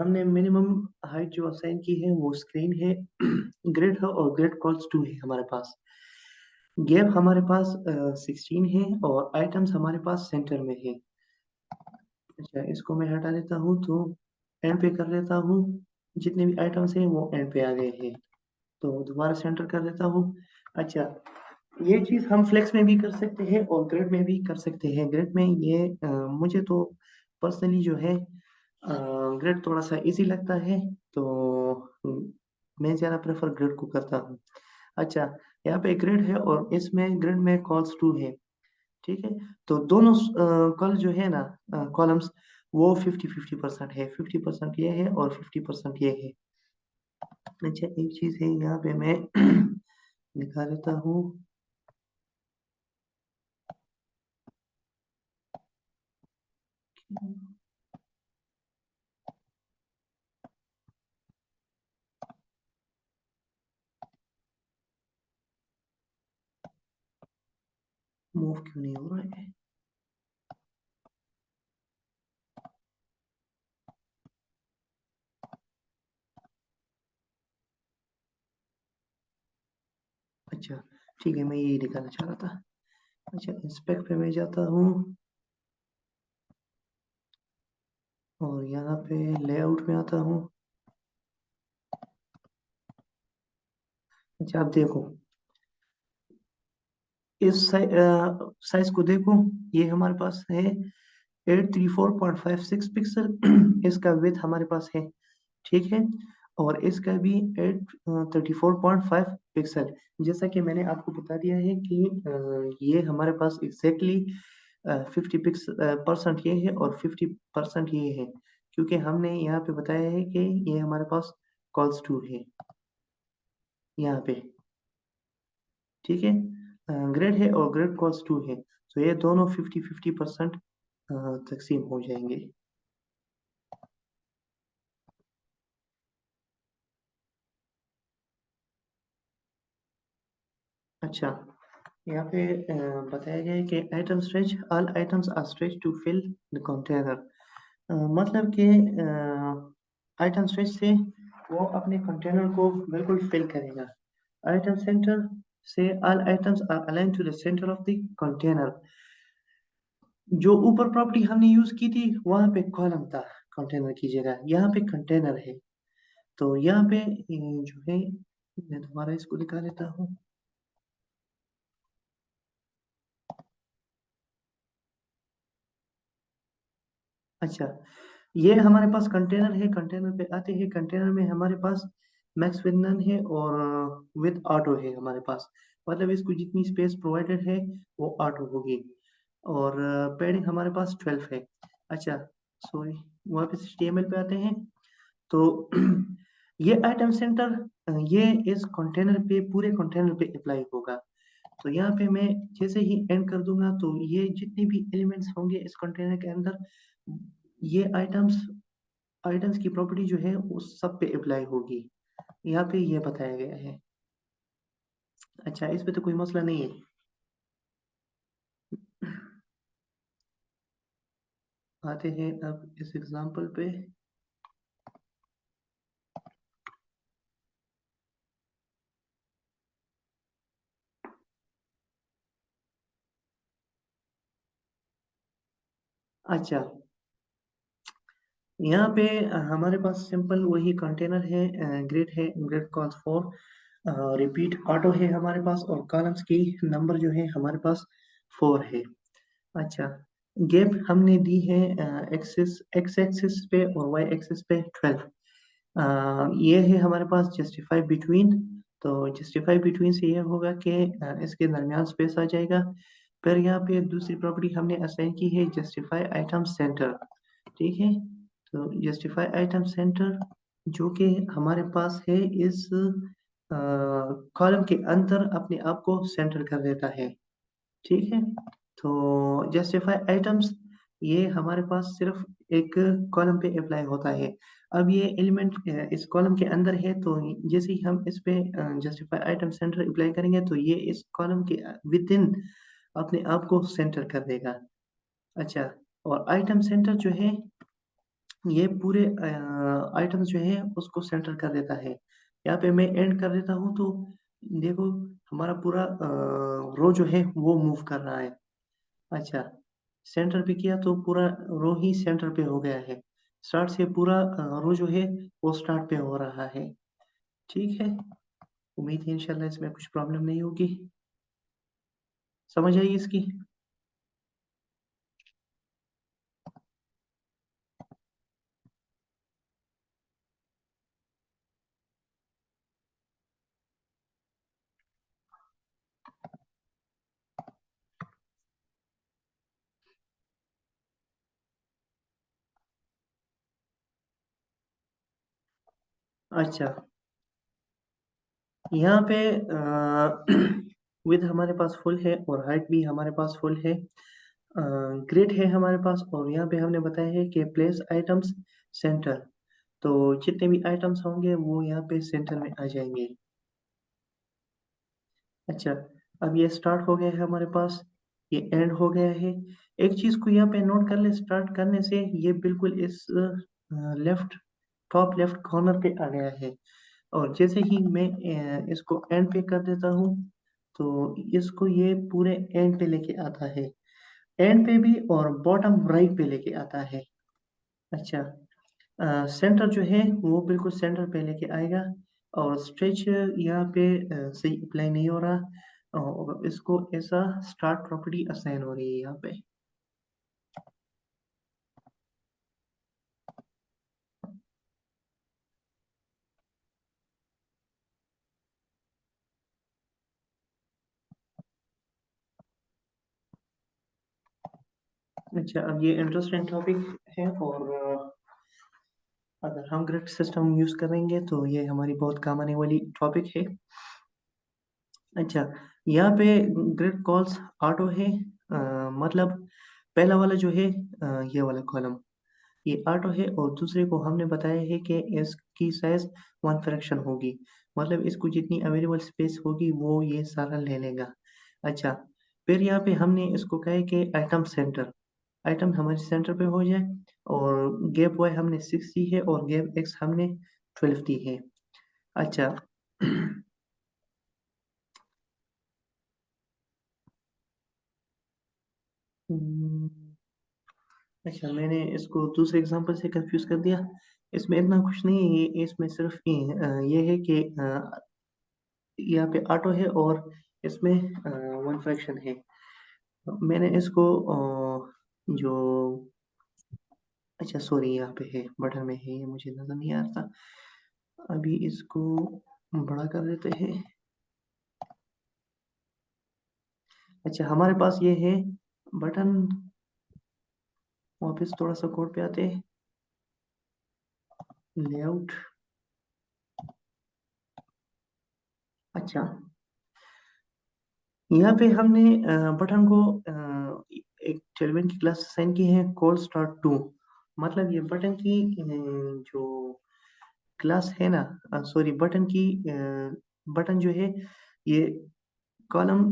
हमने मिनिमम हाइट जो असाइन की है वो स्क्रीन है, ग्रिड है और ग्रिड कॉल्स टू है हमारे पास। गैप हमारे पास 16 है और आइटम्स हमारे पास सेंटर में है। अच्छा, इसको मैं हटा देता हूँ तो एंड पे कर लेता हूँ। जितने भी आइटम्स हैं वो एंड पे आ गए हैं, तो दोबारा सेंटर कर देता हूँ। अच्छा, ये चीज़ हम फ्लेक्स में भी कर सकते हैं और ग्रिड में भी कर सकते हैं। ग्रिड में ये मुझे तो पर्सनली जो है ग्रिड थोड़ा सा इजी लगता है, तो मैं ज़्यादा प्रेफर ग्रिड को करता हूँ। अच्छा, यहाँ पे ग्रिड है और इसमें ग्रिड में कॉल्स टू है, ठीक है। तो दोनों कॉल जो है ना कॉलम्स, वो 50-50% है। 50% ये है और 50% ये है। अच्छा, एक चीज़ है यहाँ पे मैं दिखा देता हूँ। मूव क्यों नहीं हो रहा है? अच्छा, ठीक है, मैं यही दिखाना चाह रहा था। अच्छा, इंस्पेक्ट पे मैं जाता हूँ और यहाँ पे लेआउट में आता हूँ। अच्छा, आप देखो इस साइज को देखो, ये हमारे पास है 834.56 पिक्सल। इसका विड्थ हमारे पास है, ठीक है। और इसका भी 834.5 पिक्सल। जैसा कि मैंने आपको बता दिया है कि ये हमारे पास एग्जैक्टली 50% ये है और 50% ये है, क्योंकि हमने यहाँ पे बताया है कि ये हमारे पास कॉल्स टू है। यहाँ पे, ठीक है। ग्रेड है और ग्रेड कॉल्स टू है, तो ये दोनों 50-50% तकसीम हो जाएंगे। अच्छा, यहाँ पे बताया गया है कि item stretch, all items are stretch to fill the container. मतलब कि आइटम स्ट्रेच से वो अपने कंटेनर को बिल्कुल फिल करेगा। आइटम सेंटर से all items are align to the centre of the container. जो ऊपर प्रॉपर्टी हमने यूज की थी वहां पे कॉलम था कंटेनर की जगह, यहाँ पे कंटेनर है। तो यहाँ पे जो है, मैं दोबारा इसको दिखा देता हूँ। अच्छा, ये हमारे पास कंटेनर है, कंटेनर पे आते हैं। कंटेनर में हमारे पास मैक्स विद नन है और विद ऑटो है हमारे पास। मतलब इसको जितनी स्पेस प्रोवाइडेड है वो ऑटो होगी, और पैडिंग हमारे पास 12 है। अच्छा, सॉरी, वापस HTML पे आते हैं। तो ये आइटम सेंटर ये इस कंटेनर पे, पूरे कंटेनर पे अप्लाई होगा। तो यहाँ पे मैं जैसे ही एंड कर दूंगा तो ये जितने भी एलिमेंट्स होंगे इस कंटेनर के अंदर, ये आइटम्स आइटम्स की प्रॉपर्टी जो है उस सब पे अप्लाई होगी। यहाँ पे ये बताया गया है। अच्छा, इस पे तो कोई मसला नहीं है। आते हैं अब इस एग्जांपल पे। अच्छा, यहाँ पे हमारे पास सिंपल वही कंटेनर है, ग्रिड है, grid calls for repeat auto है हमारे पास, और कॉलम्स की नंबर जो है हमारे पास 4 है। अच्छा, गैप हमने दी है एक्स एक्सिस पे और वाई एक्सिस पे 12। ये है हमारे पास जस्टिफाई बिटवीन। तो जस्टिफाई बिटवीन से ये होगा कि इसके दरमियान स्पेस आ जाएगा। फिर यहाँ पे दूसरी प्रॉपर्टी हमने असाइन की है जस्टिफाई आइटम सेंटर, ठीक है। तो जस्टिफाई आइटम सेंटर जो कि हमारे पास है इस कॉलम के अंदर अपने आप को सेंटर कर देता है, ठीक है। तो जस्टिफाई आइटम्स ये हमारे पास सिर्फ एक कॉलम पे अप्लाई होता है। अब ये एलिमेंट इस कॉलम के अंदर है, तो जैसे ही हम इस पे जस्टिफाई आइटम सेंटर अप्लाई करेंगे तो ये इस कॉलम के विद इन अपने आप को सेंटर कर देगा। अच्छा, और आइटम सेंटर जो है ये पूरे आइटम्स जो है उसको सेंटर कर देता है। यहाँ पे मैं एंड कर देता हूँ, तो देखो हमारा पूरा रो जो है वो मूव कर रहा है। अच्छा, सेंटर पे किया तो पूरा रो ही सेंटर पे हो गया है। स्टार्ट से पूरा रो जो है वो स्टार्ट पे हो रहा है, ठीक है। उम्मीद है इंशाल्लाह इसमें कुछ प्रॉब्लम नहीं होगी, समझ आई इसकी। अच्छा, यहाँ पे विद हमारे पास फुल है और हाइट भी हमारे पास फुल है। ग्रिड है हमारे पास, और यहाँ पे हमने बताया है कि प्लेस आइटम्स सेंटर। तो जितने भी आइटम्स होंगे वो यहाँ पे सेंटर में आ जाएंगे। अच्छा, अब ये स्टार्ट हो गया है हमारे पास, ये एंड हो गया है। एक चीज को यहाँ पे नोट कर ले, स्टार्ट करने से ये बिल्कुल इस लेफ्ट, टॉप लेफ्ट कॉर्नर पे आ गया है। और जैसे ही मैं इसको एंड पे कर देता हूँ तो इसको ये पूरे एंड पे लेके आता है। एंड पे भी और बॉटम राइट पे लेके आता है। अच्छा, सेंटर जो है वो बिल्कुल सेंटर पे लेके आएगा, और स्ट्रेच यहाँ पे सही अप्लाई नहीं हो रहा, और इसको ऐसा स्टार्ट प्रॉपर्टी असाइन हो रही है यहाँ पे। अच्छा, अब ये इंटरेस्टिंग टॉपिक है, और अगर हम ग्रिड सिस्टम यूज करेंगे तो ये हमारी बहुत काम आने वाली टॉपिक है। अच्छा, यहाँ पे ग्रिड कॉल्स ऑटो है, मतलब पहला वाला जो है ये वाला कॉलम ये ऑटो है, और दूसरे को हमने बताया है कि इसकी साइज वन फ्रैक्शन होगी, मतलब इसको जितनी अवेलेबल स्पेस होगी वो ये सारा ले लेगा। अच्छा, फिर यहाँ पे हमने इसको कहा है कि आइटम हमारे सेंटर पे हो जाए, और गैप वाई हमने 6 दी है और गैप एक्स हमने 12 दी है। अच्छा हम्म, अच्छा, मैंने इसको दूसरे एग्जांपल से कंफ्यूज कर दिया। इसमें इतना कुछ नहीं है, ये इसमें सिर्फ ये है कि यहाँ पे ऑटो है और इसमें वन फ्रैक्शन है। मैंने इसको जो अच्छा सॉरी, यहाँ पे है बटन में है, ये मुझे नजर नहीं आ रहा था। अभी इसको बड़ा कर देते हैं। अच्छा, हमारे पास ये है बटन। वापस थोड़ा सा कोड पे आते हैं, लेआउट। अच्छा, यहाँ पे हमने बटन को एक टेलविन की क्लास असाइन की है, कॉल स्टार्ट टू। मतलब ये बटन की जो क्लास है ना, सॉरी, बटन जो है ये कॉलम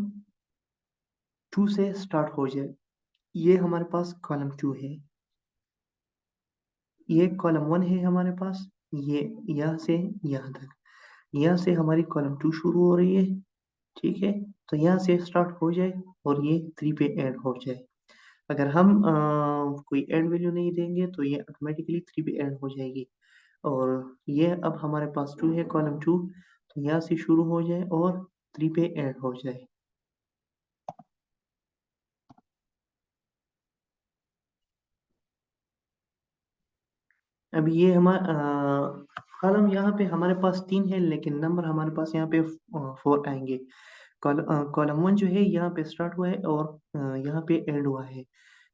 टू से स्टार्ट हो जाए। ये हमारे पास कॉलम टू है, ये कॉलम वन है हमारे पास। ये यहाँ से यहाँ तक, यहाँ से हमारी कॉलम टू शुरू हो रही है, ठीक है। तो यहाँ से स्टार्ट हो जाए और ये थ्री पे ऐड हो जाए। अगर हम कोई ऐड वैल्यू नहीं देंगे तो ये ऑटोमेटिकली थ्री पे ऐड हो जाएगी। और ये अब हमारे पास टू है, कॉलम टू, तो यहाँ से शुरू हो जाए और थ्री पे ऐड हो जाए। अब ये हमारा कॉलम यहाँ पे हमारे पास तीन है, लेकिन नंबर हमारे पास यहाँ पे फोर आएंगे। कॉलम वन जो है यहाँ पे स्टार्ट हुआ है और यहाँ पे एंड हुआ है।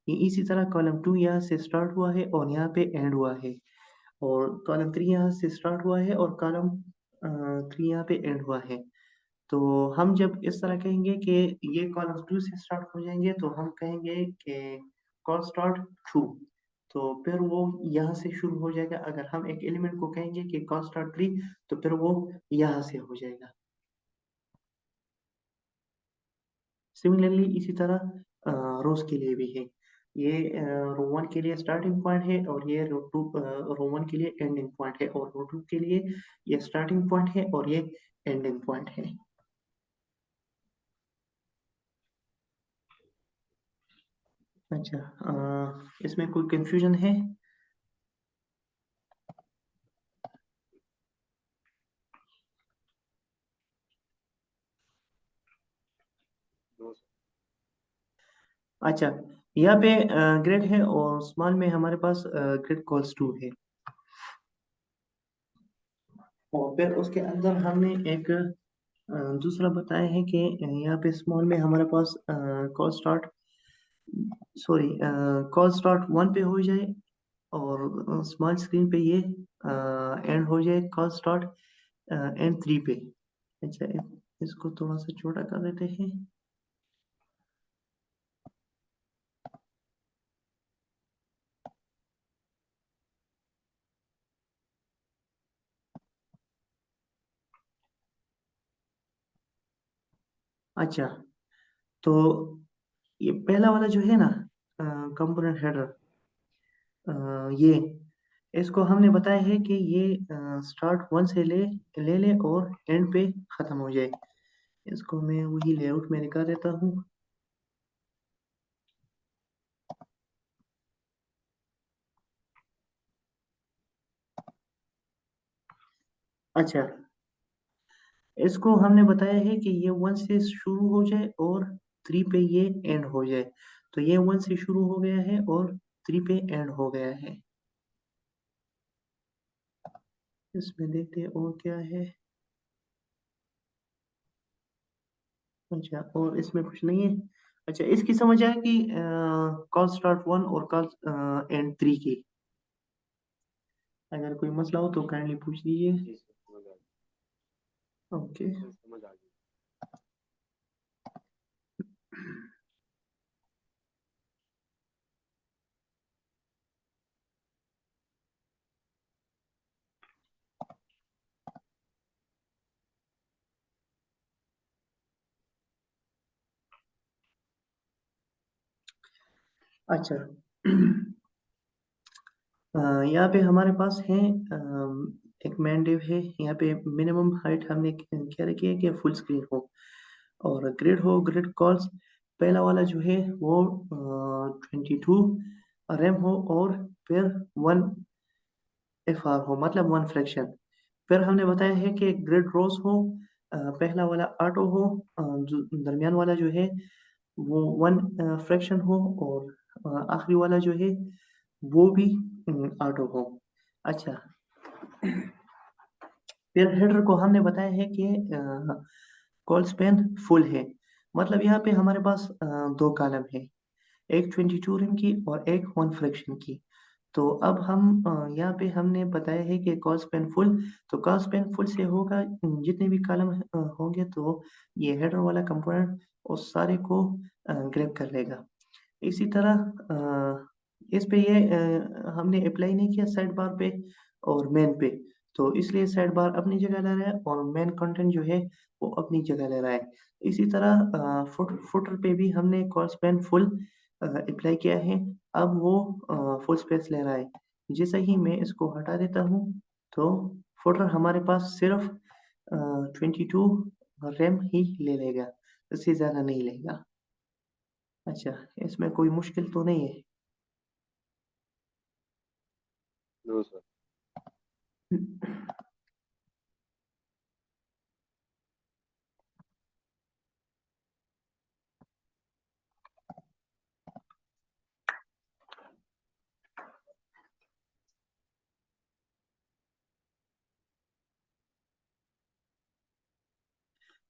ये इसी तरह कॉलम टू यहाँ से स्टार्ट हुआ है और यहाँ पे एंड हुआ है, और कॉलम थ्री यहाँ से स्टार्ट हुआ है और कॉलम थ्री यहाँ पे एंड हुआ है। तो हम जब इस तरह कहेंगे कि ये कॉलम टू से स्टार्ट हो जाएंगे तो हम कहेंगे कि कॉल स्टार्ट टू, तो फिर वो यहाँ से शुरू हो जाएगा। अगर हम एक एलिमेंट को कहेंगे कि कॉल स्टार्ट थ्री, तो फिर वो यहाँ से हो जाएगा। सिमिलरली इसी तरह रोज के लिए भी है। ये रो वन के लिए स्टार्टिंग पॉइंट है और ये रो वन के लिए एंडिंग पॉइंट है, और रो टू के लिए ये स्टार्टिंग पॉइंट है और ये एंडिंग पॉइंट है। अच्छा, इसमें कोई कंफ्यूजन है? अच्छा, यहाँ पे ग्रेड है और स्मॉल में हमारे पास ग्रेड कॉल्स टू है, और फिर उसके अंदर हमने एक दूसरा बताया है कि यहाँ पे स्मॉल में हमारे पास col start sorry col start one पे हो जाए, और स्मॉल स्क्रीन पे ये एंड हो जाए कॉल स्टार्ट एंड थ्री पे। अच्छा, इसको थोड़ा सा छोटा कर देते हैं। अच्छा, तो ये पहला वाला जो है ना, कंपोनेंट हेडर, ये इसको हमने बताया है कि ये स्टार्ट वन से ले ले और एंड पे खत्म हो जाए। इसको मैं वही लेआउट में निकाल देता हूँ। अच्छा, इसको हमने बताया है कि ये वन से शुरू हो जाए और थ्री पे ये एंड हो जाए। तो ये वन से शुरू हो गया है और थ्री पे एंड हो गया है। इसमें देखते हैं और क्या है। अच्छा, और इसमें कुछ नहीं है। अच्छा, इसकी समझ आया कि कॉल स्टार्ट वन और कॉल एंड थ्री की। अगर कोई मसला हो तो काइंडली पूछ दीजिए। जी सर, समझ आ गया। ओके। सर समझ आ गया। अच्छा। यहाँ पे हमारे पास है एक मैन डेव है। यहाँ पे मिनिमम हाइट हमने क्या रखी है कि फुल स्क्रीन हो, और ग्रिड हो, ग्रिड कॉल्स पहला वाला जो है वो 22 रैम हो, और फिर 1 FR हो, मतलब 1 फ्रैक्शन। फिर हमने बताया है कि ग्रिड रोज हो, पहला वाला ऑटो हो, जो दरमियान वाला जो है वो 1 फ्रैक्शन हो, और आखिरी वाला जो है वो भी ऑटो हो। अच्छा। फिर हेडर को हमने बताया है कि कॉल स्पैन फुल है, मतलब यहाँ पे हमारे पास दो कॉलम है, एक 22 रिंग की और एक 1 फ्रैक्शन की। तो अब हम यहाँ पे हमने बताया है कि कॉल स्पैन फुल, तो कॉल स्पैन फुल से होगा जितने भी कॉलम होंगे तो ये हेडर वाला कंपोनेंट उस सारे को ग्रैब कर लेगा। इसी तरह इस पे ये हमने अप्लाई नहीं किया साइड बार पे और मेन पे, तो इसलिए साइड बार अपनी जगह ले रहा है और मेन कंटेंट जो है वो अपनी जगह ले रहा है। इसी तरह फुटर पे भी हमने कॉल स्पैन फुल अप्लाई किया है। अब वो फुल स्पेस ले रहा है। जैसे ही मैं इसको हटा देता हूँ तो फुटर हमारे पास सिर्फ 22 रैम ही ले लेगा, इससे ज़्यादा नहीं लेगा। अच्छा, इसमें कोई मुश्किल तो नहीं है? No sir.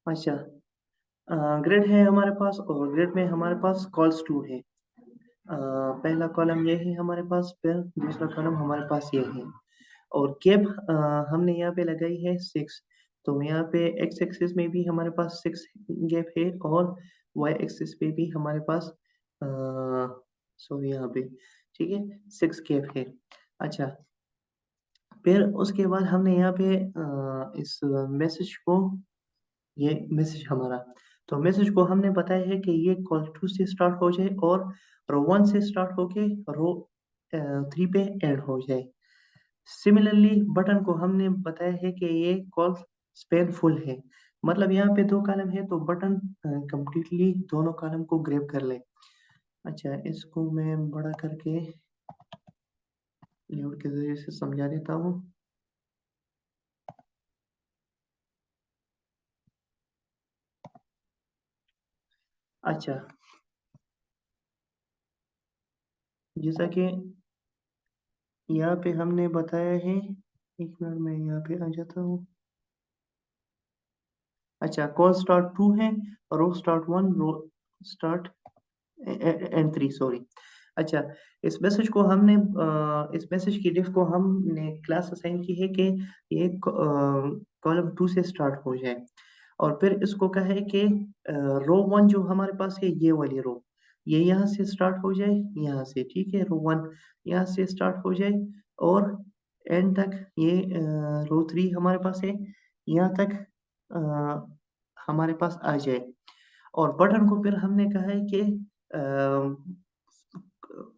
अच्छा। ग्रिड है हमारे पास, और ग्रिड में हमारे पास कॉल्स टू है। पहला कॉलम ये है हमारे पास, फिर दूसरा कॉलम हमारे पास ये है, और गैप हमने यहाँ पे लगाई है 6। तो यहाँ पे एक्स एक्सिस में भी हमारे पास 6 गैप है, और वाई एक्सिस पे भी हमारे पास सॉरी यहाँ पे, ठीक है, 6 गैप है। अच्छा। फिर उसके बाद हमने यहाँ पे इस मैसेज को, ये मैसेज हमारा, तो मैसेज को हमने बताया है कि ये कॉल टू से स्टार्ट हो जाए और रो 1 से स्टार्ट होके रो 3 पे एंड हो जाए। सिमिलरली बटन को हमने बताया है कि ये कॉल स्पैन फुल है, मतलब यहाँ पे दो कॉलम है तो बटन कंप्लीटली दोनों कॉलम को ग्रैब कर ले। अच्छा, इसको मैं बड़ा करके लेआउट के जरिए से समझा देता हूँ। अच्छा, जैसा कि यहाँ पे हमने बताया है, एक मिनट में यहाँ पे आ जाता हूँ। अच्छा, कॉल स्टार्ट 2 है, row start 1, row start end 3, sorry. अच्छा, इस मैसेज को हमने इस मैसेज की डिफ को हमने क्लास असाइन की है कि ये कॉलम 2 से स्टार्ट हो जाए, और फिर इसको कहा है कि रो 1 जो हमारे पास है, ये वाली रो, ये यहाँ से स्टार्ट हो जाए, यहाँ से, ठीक है, रो 1 यहाँ से स्टार्ट हो जाए और एंड तक ये रो 3 हमारे पास है, यहाँ तक हमारे पास आ जाए। और बटन को फिर हमने कहा है कि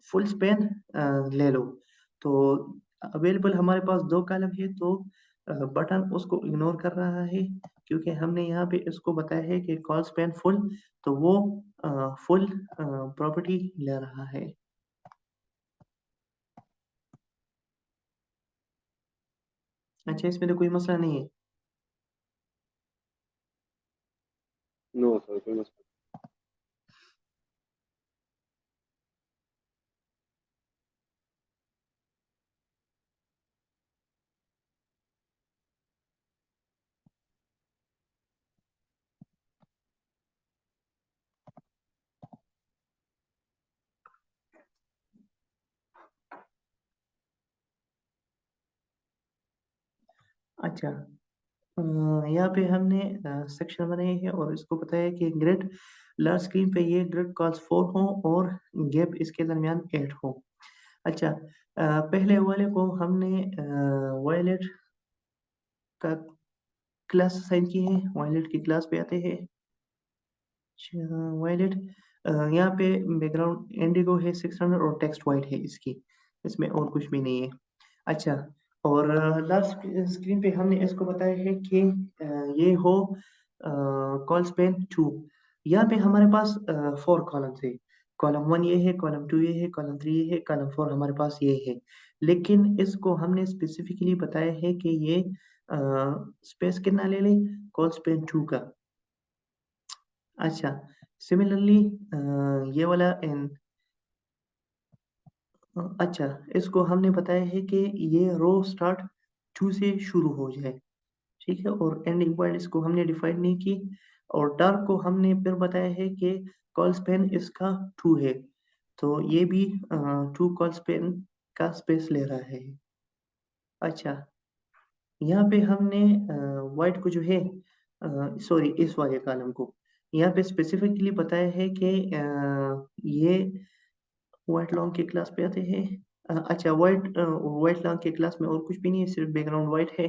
फुल स्पेन ले लो। तो अवेलेबल हमारे पास दो कॉलम है, तो बटन उसको इग्नोर कर रहा है, क्योंकि हमने यहाँ पे इसको बताया है कि कॉल स्पेन फुल, तो वो फुल प्रॉपर्टी ले रहा है। अच्छा, इसमें तो कोई मसला नहीं है? नो सर, कोई मसला अच्छा, यहाँ पे हमने सेक्शन बनाए हैं और इसको बताया कि ग्रिड लार्ज स्क्रीन पे ये ग्रिड कॉल्स 4 हो और गैप इसके दरमियान 8 हो। अच्छा, पहले वाले को हमने वायलेट का क्लास असाइन की है। वायलेट की क्लास पे आते हैं। वायलेट, यहाँ पे बैकग्राउंड इंडिगो है 600 और टेक्स्ट वाइट है इसकी, इसमें और कुछ भी नहीं है। अच्छा, और लास्ट स्क्रीन पे हमने इसको बताया है कि ये हो कॉल स्पेन 2। यहाँ पे हमारे पास 4 कॉलम है। कॉलम 1 ये है, कॉलम 2 ये है, कॉलम 3 ये है, कॉलम 4 हमारे पास ये है। लेकिन इसको हमने स्पेसिफिकली बताया है कि ये स्पेस कितना ले लें, कॉल स्पेन 2 का। अच्छा, सिमिलरली ये वाला अच्छा, इसको हमने बताया है कि ये रो स्टार्ट 2 से शुरू हो जाए, ठीक है, और एंडिंग पॉइंट इसको हमने डिफाइन नहीं की। और डार्क को हमने फिर बताया है कि कॉल स्पेन इसका 2 है, तो ये भी 2 कॉल स्पेन का स्पेस ले रहा है। अच्छा, यहाँ पे हमने वाइट को जो है, सॉरी इस वाले कॉलम को यहाँ पे स्पेसिफिकली बताया है कि ये व्हाइट लॉन्ग के क्लास पे आते हैं। अच्छा, व्हाइट लॉन्ग के क्लास में और कुछ भी नहीं है, सिर्फ बैकग्राउंड व्हाइट है।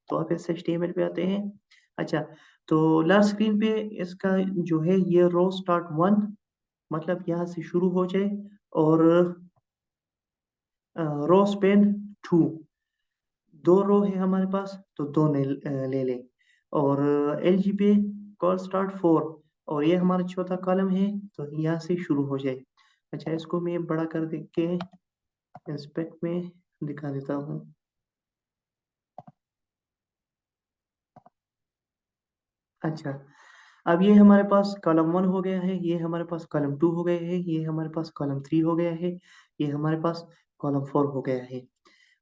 तो आप इस HTML पे आते हैं। अच्छा, तो लास्ट स्क्रीन पे इसका जो है ये रो स्टार्ट 1, मतलब यहाँ से शुरू हो जाए, और रो स्पेन 2, 2 रो है हमारे पास तो 2 ले लें। और LG पे कॉल स्टार्ट 4, और ये हमारा चौथा कॉलम है तो यहाँ से शुरू हो जाए। अच्छा, इसको मैं बड़ा कर दे के इंस्पेक्ट में दिखा देता हूँ। अच्छा, अब ये हमारे पास कॉलम 1 हो गया है, ये हमारे पास कॉलम 2 हो गया है, ये हमारे पास कॉलम 3 हो गया है, ये हमारे पास कॉलम 4 हो गया है।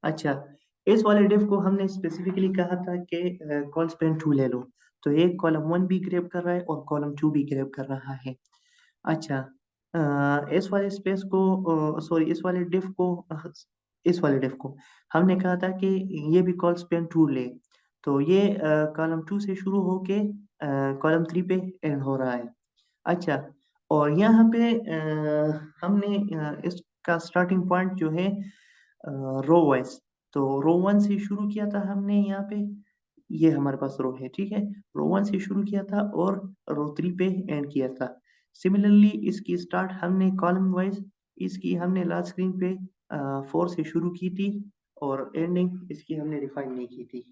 अच्छा, इस वाले डिव को हमने स्पेसिफिकली कहा था कि कॉल स्पेन 2 ले लो, तो ये कॉलम 1 भी ग्रैब कर रहा है और कॉलम 2 भी ग्रैब कर रहा है। अच्छा, इस वाले स्पेस को, सॉरी इस वाले डिव को, इस वाले डिव को हमने कहा था कि ये भी कॉल स्पेन 2 ले, तो ये कॉलम 2 से शुरू होके कॉलम 3 पे एंड हो रहा है। अच्छा, और यहाँ पे हमने इसका स्टार्टिंग पॉइंट जो है रो वाइज, तो रो 1 से शुरू किया था हमने यहाँ पे, ये हमारे पास रो है, ठीक है, रो 1 से शुरू किया था और रो 3 पे एंड किया था। सिमिलरली इसकी स्टार्ट हमने कॉलम वाइज, इसकी हमने लास्ट स्क्रीन पे 4 से शुरू की थी और एंडिंग इसकी हमने डिफाइन नहीं की थी।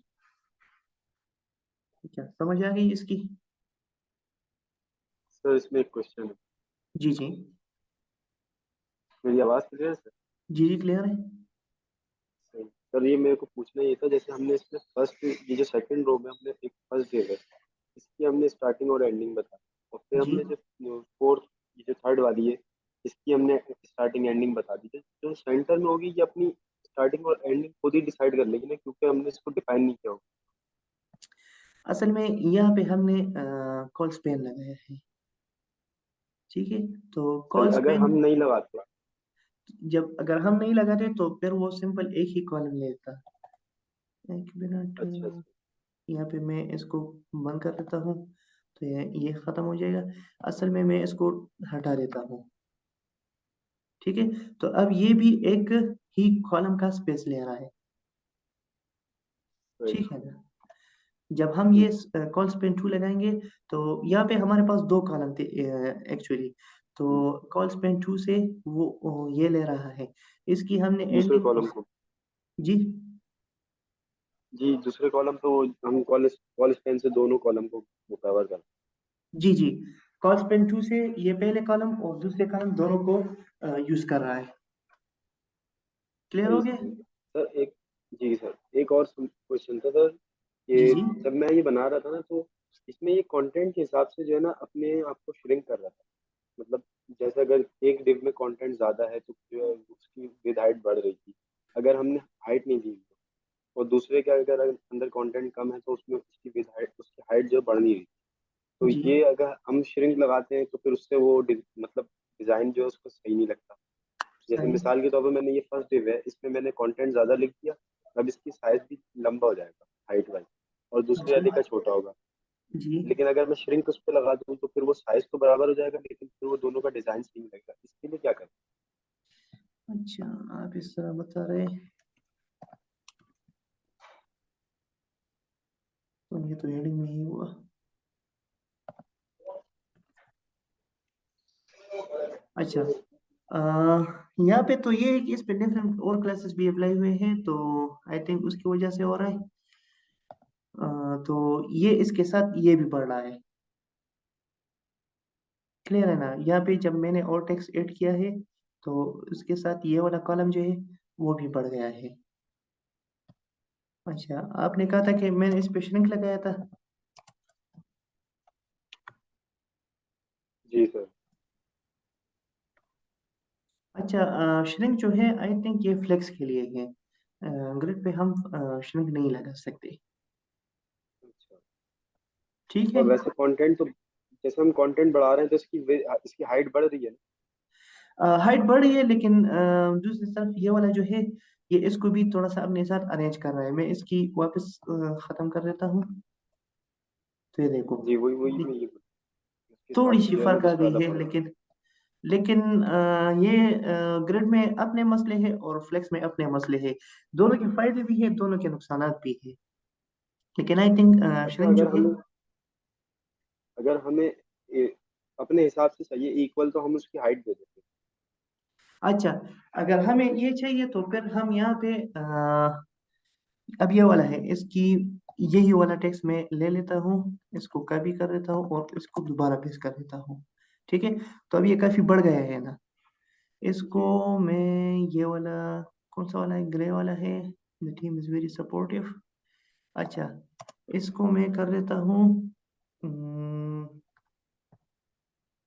क्या समझ आ गई इसकी? सर इसमें एक क्वेश्चन है। जी जी। मेरी आवाज़ क्लियर है सर? जी जी, क्लियर है। सर सर, ये मेरे को पूछना ये था, जैसे हमने इसमें फर्स्ट, ये जो सेकंड रो में हमने एक फर्स्ट डे है, इसकी हमने स्टार्टिंग और एंडिंग बता, और फिर जी, हमने जो फोर्थ, ये जो थर्ड वाली है, इसकी हमने स्टार्टिंग एंडिंग बता दी थी। जो सेंटर में होगी ये अपनी स्टार्टिंग और एंडिंग खुद ही डिसाइड कर लेगी ना, क्योंकि हमने इसको डिफाइन नहीं किया होगा। असल में यहाँ पे हमने कॉल स्पेन लगाया है, ठीक है, तो सर कॉल अगर स्पेन हम नहीं लगाते? जब अगर हम नहीं लगाते तो फिर वो सिंपल एक ही कॉलम लेता। एक मिनट, अच्छा अच्छा। यहाँ पे मैं इसको बंद कर देता हूँ, तो ये खत्म हो जाएगा। असल में मैं इसको हटा देता हूँ, ठीक है, तो अब ये भी एक ही कॉलम का स्पेस ले रहा है, सही। ठीक है ना। जब हम ये कॉल स्पेन 2 लगाएंगे तो यहाँ पे हमारे पास 2 कॉलम थे एक्चुअली, तो कॉल स्पेन 2 से वो ये ले रहा है, इसकी हमने दूसरे एंडिंग कॉलम को, जी। जी दूसरे कॉलम पे हम कॉल कॉल स्पेन से दोनों कॉलम को वो कवर कर। जी जी, कॉल स्पेन 2 से ये पहले कॉलम और दूसरे कॉलम दोनों को यूज कर रहा है। क्लियर हो सही गया? सही सर। एक, जी सर, एक और क्वेश्चन था सर। जी ये जी। जब मैं ये बना रहा था ना, तो इसमें ये कंटेंट के हिसाब से जो है ना अपने आप को श्रिंक कर रहा था। मतलब जैसे अगर एक डिव में कंटेंट ज्यादा है तो जो है उसकी विद हाइट बढ़ रही थी, अगर हमने हाइट नहीं दी तो। और दूसरे के अगर अंदर कंटेंट कम है तो उसमें उसकी विद हाइट, उसकी हाइट जो है बढ़ नहीं रही। तो जी ये अगर हम श्रिंक लगाते हैं तो फिर उससे वो मतलब डिजाइन जो है उसको सही नहीं लगता। जैसे सही। मिसाल के तौर पे मैंने ये फर्स्ट डिव है, इसमें मैंने कंटेंट ज्यादा लिख दिया, अब इसकी साइज भी लंबा हो जाएगा, हाइट वाइज, और दूसरी वाली जी का छोटा होगा। जी। लेकिन अगर मैं श्रिंक उस पर लगा दूं तो फिर वो साइज तो बराबर हो जाएगा, लेकिन फिर वो दोनों का डिजाइन सेम लगेगा। इसके लिए क्या करें? अच्छा, आप इस तरह बता रहे, तो ये तो हेडिंग में ही हुआ। अच्छा, यहाँ पे तो ये है कि इस पे डिफरेंट और क्लासेस भी अप्लाई हुए हैं, तो आई थिंक उसकी वजह से हो रहा है। तो ये इसके साथ ये भी बढ़ रहा है, क्लियर है ना? यहाँ पे जब मैंने और टेक्स्ट ऐड किया है तो उसके साथ ये वाला कॉलम जो है वो भी बढ़ गया है। अच्छा, आपने कहा था कि मैंने इस पे श्रिंक लगाया था। जी सर। अच्छा, श्रिंक जो है आई थिंक ये फ्लेक्स के लिए है, ग्रिड पे हम श्रिंक नहीं लगा सकते। अच्छा। ठीक है। और वैसे कंटेंट तो, जैसे हम कंटेंट बढ़ा रहे हैं तो इसकी हाइट बढ़ रही है ना? हाइट बढ़ रही है, लेकिन दूसरी तरफ ये वाला जो है ये इसको भी थोड़ा सा अपने साथ अरेंज कर रहा है। मैं इसकी वापस खत्म कर देता हूँ, तो ये देखो, जी, वही वही ये मैं ये उसके हिसाब थोड़ी से सी जो है ना फर्क आ दूसरा गई वाला है, बढ़ रहा लेकिन ये ग्रिड में अपने मसले हैं और फ्लेक्स में अपने मसले हैं। दोनों के फायदे भी हैं, दोनों के नुकसान भी हैं, लेकिन आई थिंक है। अच्छा, श्रिंक जो है। अगर हमें अपने हिसाब से चाहिए इक्वल, तो हम उसकी हाइट दे देते अच्छा, अगर हमें ये चाहिए तो फिर हम यहाँ पे अब ये वाला है इसकी, यही वाला टेक्स्ट मैं ले लेता हूँ, इसको कॉपी कर देता हूँ और इसको दोबारा पेस्ट कर देता हूँ। ठीक है, तो अब ये काफी बढ़ गया है ना। हैं। इसको जी। मैं ये वाला, कौन सा वाला है, ग्रे वाला है, the team is very supportive. अच्छा, इसको मैं कर देता हूँ, हम्म,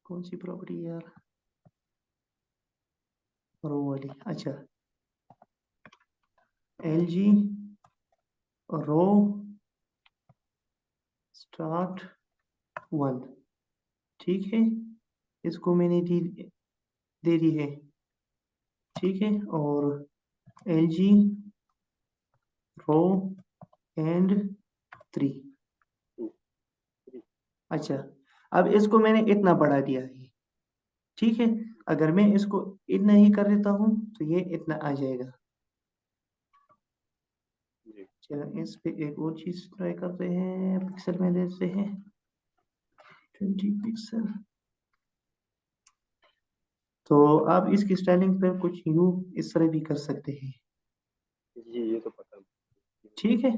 कौन सी प्रॉपर्टी यार, रो वाली। अच्छा, एल जी रो स्टार्ट वन। ठीक है, इसको मैंने दे दी है। ठीक है, और L G row end three. Two, three. अच्छा, अब इसको मैंने इतना बढ़ा दिया है। ठीक है, अगर मैं इसको इतना ही कर देता हूँ तो ये इतना आ जाएगा। जी। चलो, इस पे एक और चीज ट्राई करते हैं, पिक्सल में देते हैं 20 पिक्सल। तो आप इसकी स्टाइलिंग पर कुछ यूं इस तरह भी कर सकते हैं। जी, ये तो पता है। ठीक है।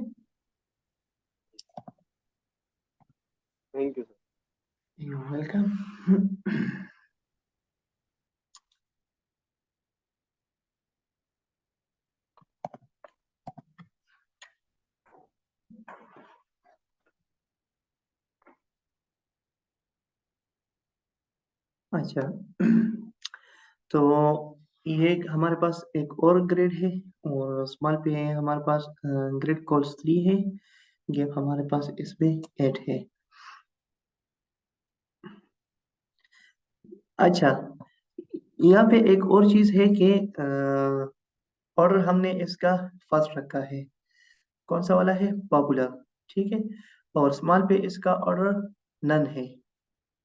Thank you sir. You welcome. अच्छा, तो ये हमारे पास एक और ग्रेड है, और स्मॉल पे है हमारे पास ग्रेड कॉल्स 3 है, गैप हमारे पास इसमें 8 है। अच्छा, यहाँ पे एक और चीज है कि ऑर्डर हमने इसका फर्स्ट रखा है, कौन सा वाला है, पॉपुलर। ठीक है, और स्मॉल पे इसका ऑर्डर नन है।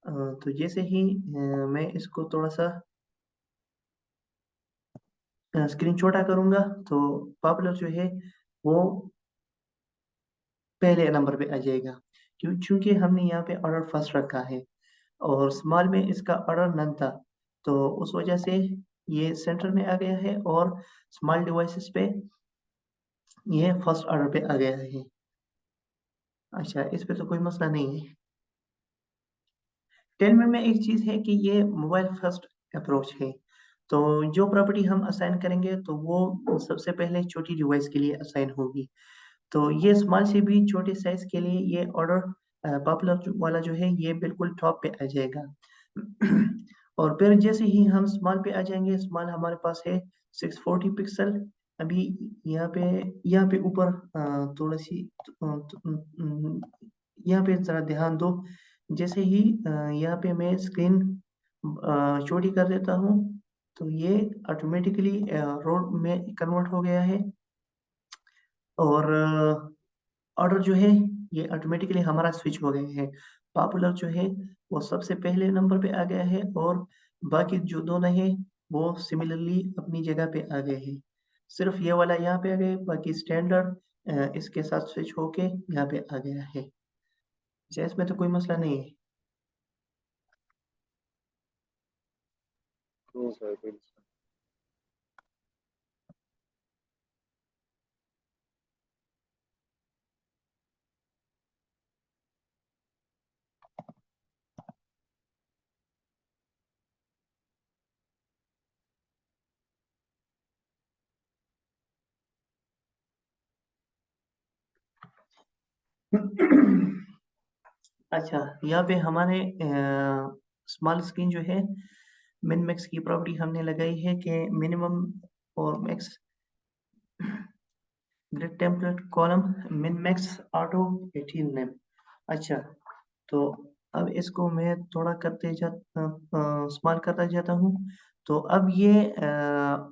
तो जैसे ही मैं इसको थोड़ा सा स्क्रीन छोटा करूंगा तो पॉपुलर जो है वो पहले नंबर पे आ जाएगा, क्योंकि हमने यहाँ पे ऑर्डर फर्स्ट रखा है और स्मॉल में इसका ऑर्डर नन था, तो उस वजह से ये सेंटर में आ गया है और स्मॉल डिवाइसेस पे ये फर्स्ट ऑर्डर पे आ गया है। अच्छा, इस पे तो कोई मसला नहीं है। 10 में एक चीज़ है कि ये मोबाइल फर्स्ट अप्रोच है, तो जो प्रॉपर्टी हम असाइन करेंगे तो वो सबसे पहले छोटी डिवाइस के लिए असाइन होगी। तो ये स्मॉल से भी छोटे साइज के लिए ये ऑर्डर पॉपुलर वाला जो है ये बिल्कुल टॉप पे आ जाएगा। और फिर जैसे ही हम स्मॉल पे आ जाएंगे, स्मॉल हमारे पास है 640 पिक्सल। अभी यहाँ पे ऊपर थोड़ा सी यहाँ पे जरा ध्यान दो। जैसे ही यहाँ पे मैं स्क्रीन छोटी कर देता हूँ तो ये ऑटोमेटिकली रोड में कन्वर्ट हो गया है। और ऑर्डर जो है ये ऑटोमेटिकली हमारा स्विच हो गया है। पॉपुलर जो है वो सबसे पहले नंबर पे आ गया है और बाकी जो दोनों है वो सिमिलरली अपनी जगह पे आ गए हैं। सिर्फ ये वाला यहाँ पे आ गए, बाकी स्टैंडर्ड इसके साथ स्विच होके यहाँ पे आ गया है। अच्छा, इसमें तो कोई मसला नहीं है। नो सर, कोई अच्छा, यहाँ पे हमारे स्मॉल स्क्रीन जो है मिन मैक्स की प्रॉपर्टी हमने लगाई है कि मिनिमम और max grid template column min max auto 18 name. अच्छा, तो अब इसको मैं थोड़ा करते जा स्मॉल करता जाता हूँ। तो अब ये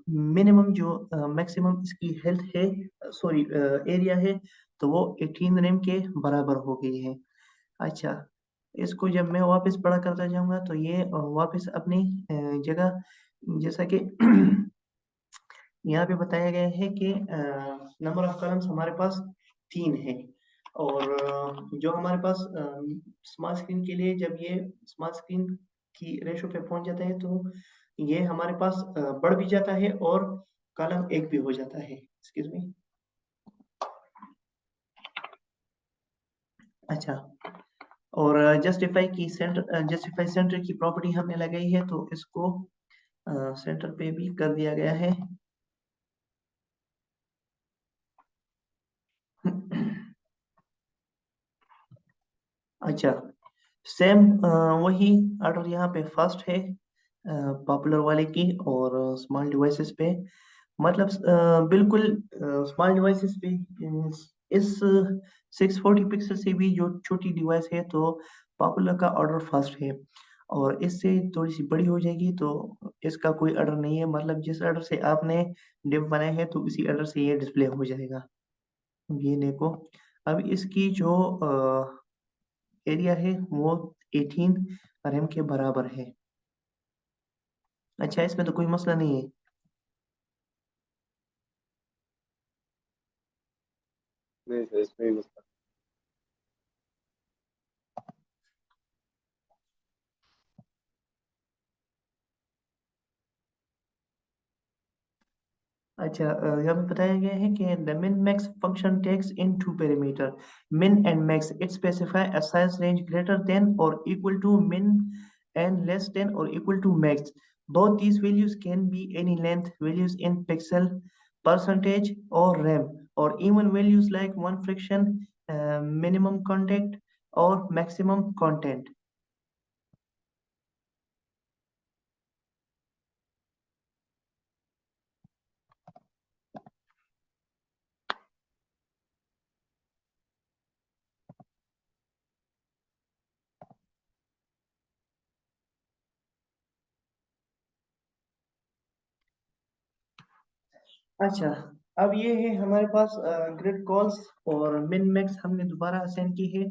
मिनिमम जो मैक्सिमम इसकी हेल्थ है, सॉरी एरिया है, तो वो 18 रेम के बराबर हो गई है। अच्छा, इसको जब मैं वापस बड़ा करता जाऊंगा तो ये वापस अपनी जगह, जैसा कि यहाँ पे बताया गया है कि नंबर ऑफ कॉलम्स हमारे पास 3 है। और जो हमारे पास स्मॉल स्क्रीन के लिए जब ये स्मॉल स्क्रीन की रेशो पे पहुंच जाता है तो ये हमारे पास बढ़ भी जाता है और कॉलम एक भी हो जाता है। Excuse me. अच्छा, और जस्टिफाई सेंटर की प्रॉपर्टी हमने लगाई है तो इसको सेंटर पे भी कर दिया गया है। अच्छा, सेम वही ऑर्डर यहाँ पे फर्स्ट है पॉपुलर वाले की और स्मॉल डिवाइसेस पे, मतलब बिल्कुल स्मॉल डिवाइसेस पे इस 640 पिक्सल से भी जो छोटी डिवाइस है तो पॉपुलर का ऑर्डर फर्स्ट है। और इससे थोड़ी सी बड़ी हो जाएगी तो इसका कोई ऑर्डर नहीं है, मतलब जिस ऑर्डर से आपने डिव बनाया है तो उसी ऑर्डर से ये डिस्प्ले हो जाएगा। ये देखो, अब इसकी जो एरिया है वो 18 रैम के बराबर है। अच्छा, इसमें तो कोई मसला नहीं है। नहीं सर, इसमें भी मसला। अच्छा, यहाँ पे बताया गया है कि the min max function takes in two parameter, min and max. It specify a size range greater than or equal to min and less than or equal to max. Both these values can be any length values in pixel, percentage or rem, or even values like one fraction, minimum content or maximum content. अच्छा, अब ये है हमारे पास ग्रिड कॉल्स और मिन मैक्स हमने दोबारा असाइन की है।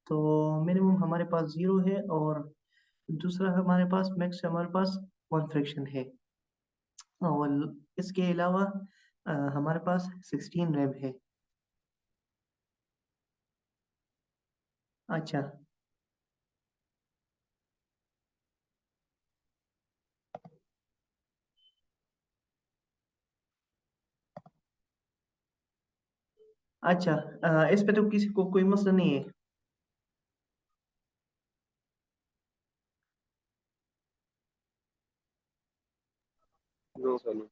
तो मिनिमम हमारे पास 0 है और दूसरा हमारे पास मैक्स हमारे पास वन फ्रैक्शन है। और इसके अलावा हमारे पास 16 रैम है। अच्छा, अच्छा, इस पे तो किसी को कोई मसला नहीं है। No sir, no.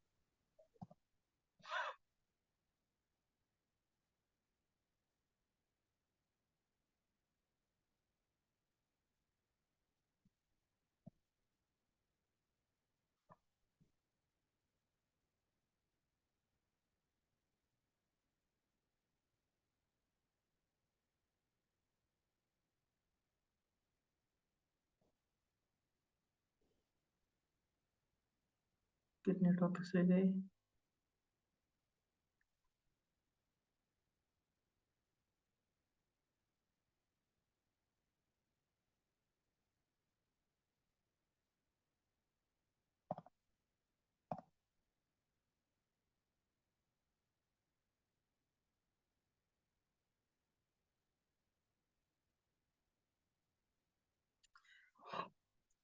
कितने टॉपिक्स रह गए?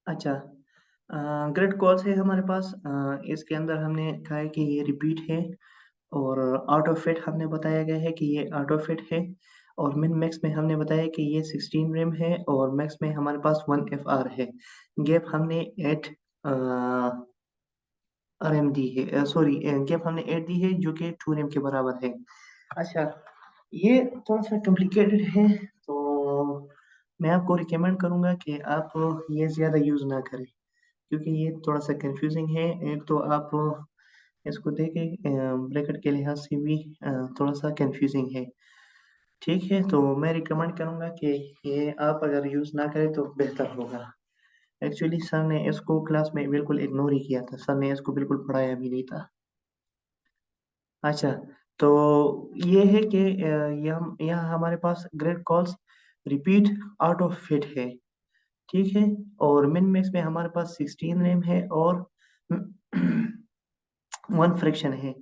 अच्छा, ग्रिड कॉल्स है हमारे पास। इसके अंदर हमने कहा है कि ये रिपीट है, और आउट ऑफ फिट हमने बताया गया है कि ये आउट ऑफ फिट है, और मिन मैक्स में हमने बताया कि ये 16 रैम है, और मैक्स में हमारे पास 1 एफ आर है। गैप हमने 8 रैम दी है, सॉरी, गैप हमने 8 दी है जो कि 2 रैम के बराबर है। अच्छा, ये थोड़ा सा कॉम्प्लिकेटेड है, तो मैं आपको रिकमेंड करूंगा कि आप ये ज़्यादा यूज़ ना करें, क्योंकि ये थोड़ा सा कंफ्यूजिंग है। एक तो आप इसको देखें, ब्रैकेट के लिहाज से भी थोड़ा सा कंफ्यूजिंग है। ठीक है, तो मैं रिकमेंड करूंगा कि ये आप अगर यूज़ ना करें तो बेहतर होगा। एक्चुअली सर ने इसको क्लास में बिल्कुल इग्नोर ही किया था, सर ने इसको बिल्कुल पढ़ाया भी नहीं था। अच्छा, तो ये है कि यहाँ हमारे पास grid cols repeat out of fit है। ठीक है, और मिन मैक्स में हमारे पास 16 रैम है, और 1 फ्रैक्शन है।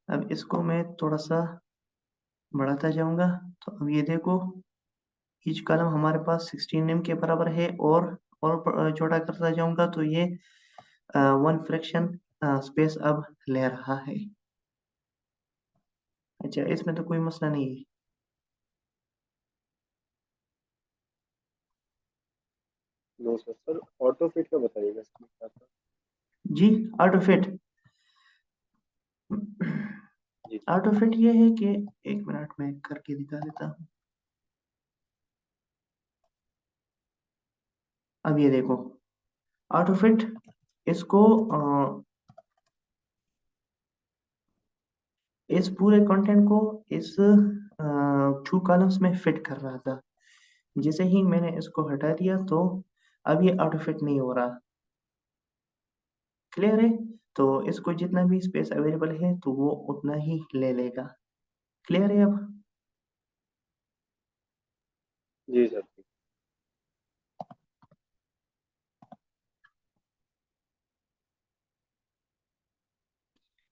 अब इसको मैं थोड़ा सा बढ़ाता जाऊंगा, तो अब ये देखो, ईच कॉलम हमारे पास 16 एम के बराबर है, और छोटा करता जाऊंगा तो ये 1 फ्रैक्शन स्पेस अब ले रहा है। अच्छा, इसमें तो कोई मसला नहीं है। No sir, sir auto fit का बताइएगा इसमें क्या था। जी, ऑटो फिट। जी ऑटो फिट ये है कि, एक मिनट में करके दिखा देता हूँ। अब ये देखो, ऑटो फिट इसको इस पूरे कंटेंट को इस 2 कॉलम्स में फिट कर रहा था। जैसे ही मैंने इसको हटा दिया, तो अब ये ऑटो फिट नहीं हो रहा। क्लियर है? तो इसको जितना भी स्पेस अवेलेबल है तो वो उतना ही ले लेगा। क्लियर है अब? जी सर।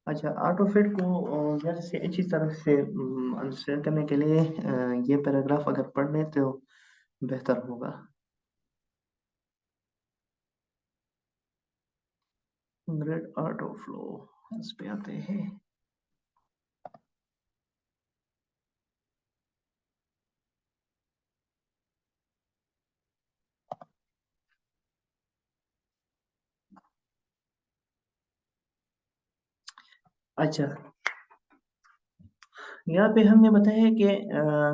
अच्छा, ऑटो फिट को ज़रा से अच्छी तरह से अंडरस्टैंड करने के लिए ये पैराग्राफ अगर पढ़ लें तो बेहतर होगा। ग्रिड ऑटो फ्लो, इस पे आते हैं। अच्छा, यहाँ पे हमने बताया है कि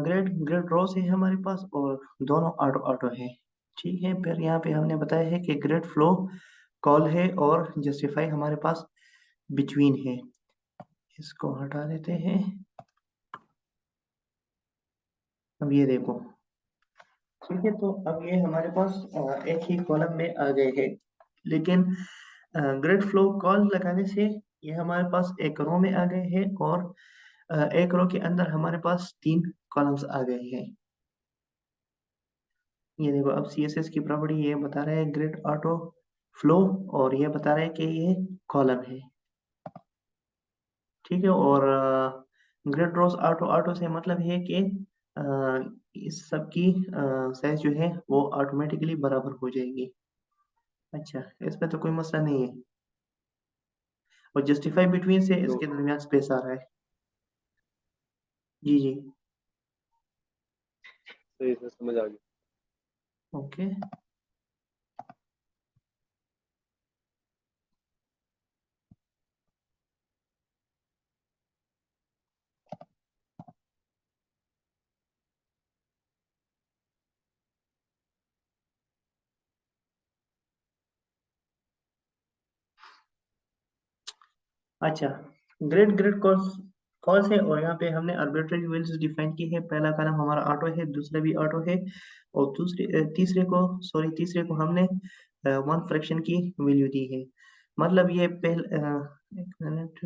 ग्रिड ग्रिड रोज है हमारे पास, और दोनों ऑटो ऑटो है। ठीक है, फिर यहाँ पे हमने बताया है कि ग्रिड फ्लो कॉल है, और जस्टिफाई हमारे पास बिटवीन है। इसको हटा देते हैं। अब ये देखो, ठीक है, तो अब ये हमारे पास एक ही कॉलम में आ गए हैं, लेकिन ग्रिड फ्लो कॉल लगाने से ये हमारे पास एक रो में आ गए हैं, और एक रो के अंदर हमारे पास 3 कॉलम्स आ गए हैं। ये देखो, अब CSS की प्रॉपर्टी ये बता रहा है ग्रिड ऑटो फ्लो, और ये बता रहा है कि ये कॉलम है। ठीक है, और ग्रिड रोज ऑटो ऑटो से मतलब है कि अ, इस सब की साइज जो है वो ऑटोमेटिकली बराबर हो जाएगी। अच्छा, इसमें तो कोई मसला नहीं है, और जस्टिफाई बिटवीन से नो इसके दरमियान स्पेस आ रहा है। जी जी। सही सर, समझ आ गया। ओके। अच्छा, ग्रिड ग्रिड कॉल्स कॉल्स है, और यहाँ पे हमने आर्बिट्रेरी वैल्यूज डिफाइन की है। पहला कॉलम हमारा ऑटो है, दूसरा भी ऑटो है, और तीसरे को हमने 1 फ्रैक्शन की वैल्यू दी है। मतलब ये एक मिनट,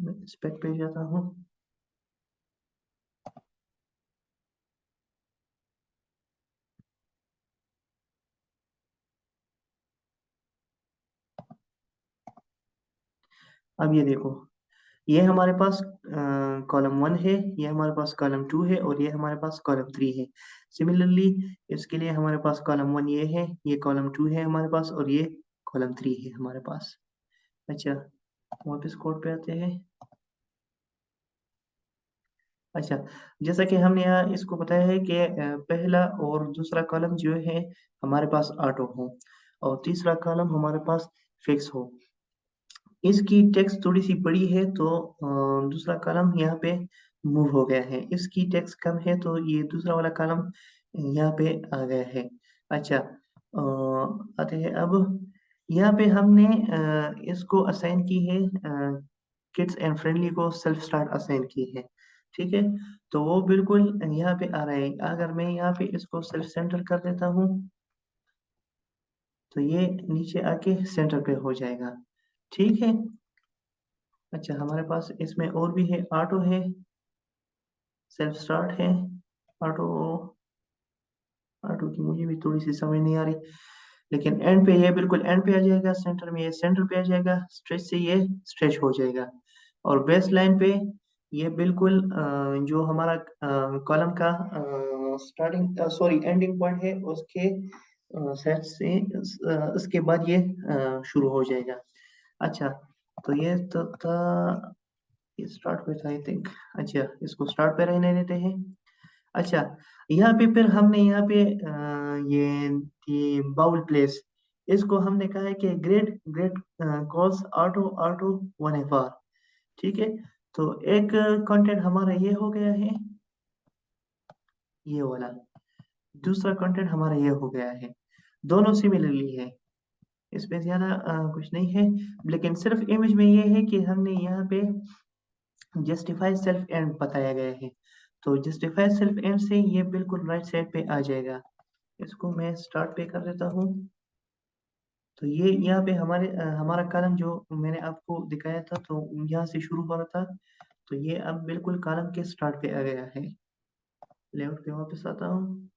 मैं स्पेक पे जाता हूँ। अब ये देखो, ये हमारे पास कॉलम 1 है, ये हमारे पास कॉलम 2 है और ये हमारे पास कॉलम 3 है। सिमिलरली इसके लिए हमारे पास कॉलम 1 ये है, ये कॉलम 2 है हमारे पास और ये कॉलम 3 है हमारे पास। अच्छा, वापस कोड पे आते हैं। अच्छा, जैसा कि हमने यहाँ इसको बताया है कि पहला और दूसरा कॉलम जो है हमारे पास ऑटो हो और तीसरा कॉलम हमारे पास फिक्स हो। इसकी टेक्स्ट थोड़ी सी बड़ी है तो दूसरा कॉलम यहाँ पे मूव हो गया है, इसकी टेक्स्ट कम है तो ये दूसरा वाला कॉलम यहाँ पे आ गया है। अच्छा, आते हैं अब। यहाँ पे हमने इसको असाइन की है, किड्स एंड फ्रेंडली को सेल्फ स्टार्ट असाइन की है। ठीक है, तो वो बिल्कुल यहाँ पे आ रहा है। अगर मैं यहाँ पे इसको सेल्फ सेंटर कर देता हूँ तो ये नीचे आके सेंटर पे हो जाएगा। ठीक है। अच्छा, हमारे पास इसमें और भी है, ऑटो है, सेल्फ स्टार्ट है, ऑटो। ऑटो की मुझे भी थोड़ी सी समझ नहीं आ रही, लेकिन एंड पे ये बिल्कुल एंड पे आ जाएगा, सेंटर में ये सेंटर पे आ जाएगा, स्ट्रेच से ये स्ट्रेच हो जाएगा। और बेस लाइन पे ये बिल्कुल जो हमारा कॉलम का स्टार्टिंग सॉरी एंडिंग पॉइंट है उसके सेट से उसके बाद ये शुरू हो जाएगा। अच्छा, तो ये तो था, ये स्टार्ट पे था आई थिंक। अच्छा, इसको स्टार्ट पे रहने देते हैं। अच्छा, यहाँ पे फिर हमने यहाँ पे ये बाउल प्लेस, इसको हमने कहा है कि grade grade calls auto auto one F R. ठीक है, तो एक कंटेंट हमारा ये हो गया है, ये वाला। दूसरा कंटेंट हमारा ये हो गया है, दोनों सिमिलरली है, इसमें ज्यादा कुछ नहीं है। लेकिन सिर्फ इमेज में ये है कि हमने यहाँ पे जस्टिफाई सेल्फ एंड बताया गया है, तो जस्टिफाई सेल्फ एंड से ये बिल्कुल राइट साइड पे आ जाएगा। इसको मैं स्टार्ट पे कर देता हूँ। तो ये यहाँ पे हमारा कॉलम जो मैंने आपको दिखाया था तो यहाँ से शुरू हो रहा था, तो ये अब बिल्कुल कॉलम के स्टार्ट पे आ गया है। लेआउट पे वापस आता हूँ।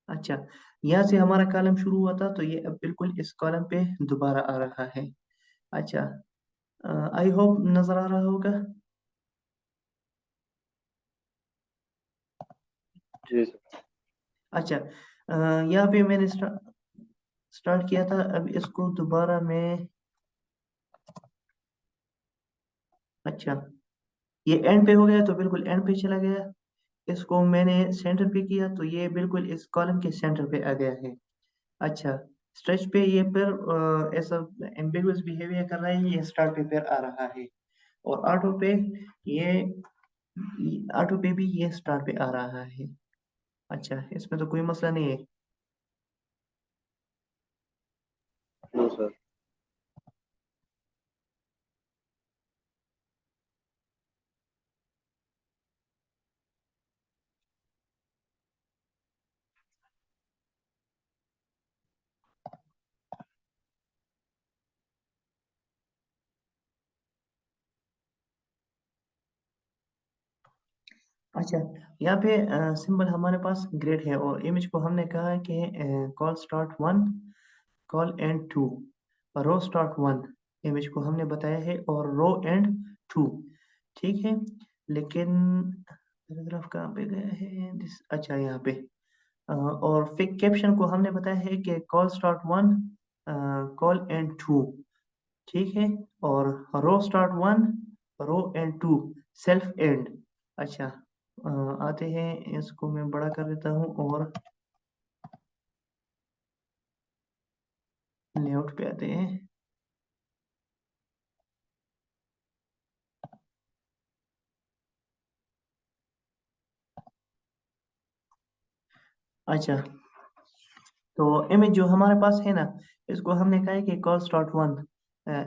अच्छा, यहाँ से हमारा कॉलम शुरू हुआ था तो ये अब बिल्कुल इस कॉलम पे दोबारा आ रहा है। अच्छा, आई होप नजर आ रहा होगा। जी सर। अच्छा, यहाँ पे मैंने स्टार्ट किया था, अब इसको दोबारा मैं। अच्छा, ये एंड पे हो गया तो बिल्कुल एंड पे चला गया। इसको मैंने सेंटर पे किया तो ये बिल्कुल इस कॉलम के सेंटर पे आ गया है। अच्छा, स्ट्रेच पे ये फिर ऐसा एम्बिगुअस बिहेवियर कर रहा है, ये स्टार्ट पे फिर आ रहा है। और ये ऑटो पे भी ये स्टार्ट पे आ रहा है। अच्छा, इसमें तो कोई मसला नहीं है। No sir. अच्छा, यहाँ पे सिंबल हमारे पास ग्रेड है और इमेज को हमने कहा है कि col start 1, col end 2, row start 1, image को हमने बताया है, और रो एंड 2। ठीक है, लेकिन पैराग्राफ कहाँ पे गया है दिस? अच्छा, यहाँ पे और फिर कैप्शन को हमने बताया है कि कॉल स्टार्ट 1, कॉल एंड 2। ठीक है, और row start 1, row end 2, self end. अच्छा, आते हैं, इसको मैं बड़ा कर देता हूँ और लेआउट पे आते हैं। अच्छा, तो इमेज जो हमारे पास है ना, इसको हमने कहा है कि कॉल स्टार्ट 1,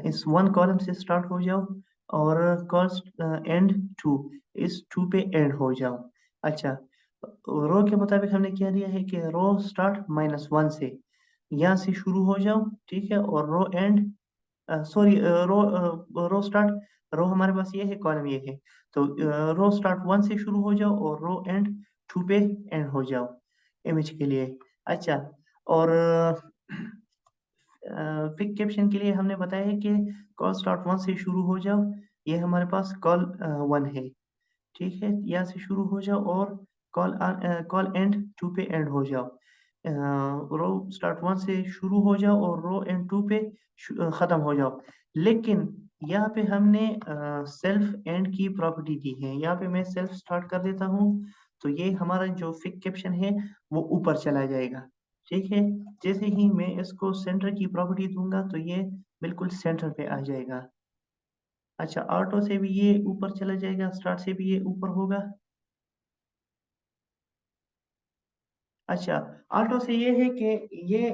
इस 1 कॉलम से स्टार्ट हो जाओ, और कॉल एंड 2, इस 2 पे एंड हो जाओ। अच्छा, रो के मुताबिक हमने क्या दिया है कि रो स्टार्ट -1 से, यहाँ से शुरू हो जाओ। ठीक है, और row end sorry row start, row हमारे पास ये है, कॉलम ये है, तो रो स्टार्ट 1 से शुरू हो जाओ और रो एंड 2 पे एंड हो जाओ इमेज के लिए। अच्छा, और फिर कैप्शन के लिए हमने बताया है कि कॉल स्टार्ट 1 से शुरू हो जाओ, ये हमारे पास कॉल 1 है, ठीक है। यहाँ से शुरू हो जाओ और कॉल एंड 2 पे एंड हो जाओ। रो स्टार्ट 1 से शुरू हो जाओ और रो एंड 2 पे ख़त्म हो जाओ। लेकिन यहाँ पे हमने सेल्फ एंड की प्रॉपर्टी दी है। यहाँ पे मैं सेल्फ स्टार्ट कर देता हूँ, तो ये हमारा जो फिक कैप्शन है वो ऊपर चला जाएगा, ठीक है। जैसे ही मैं इसको सेंटर की प्रॉपर्टी दूंगा तो ये बिल्कुल सेंटर पे आ जाएगा। अच्छा, ऑटो से भी ये ऊपर चला जाएगा, स्टार्ट से भी ये ऊपर होगा। अच्छा, ऑटो से ये है कि ये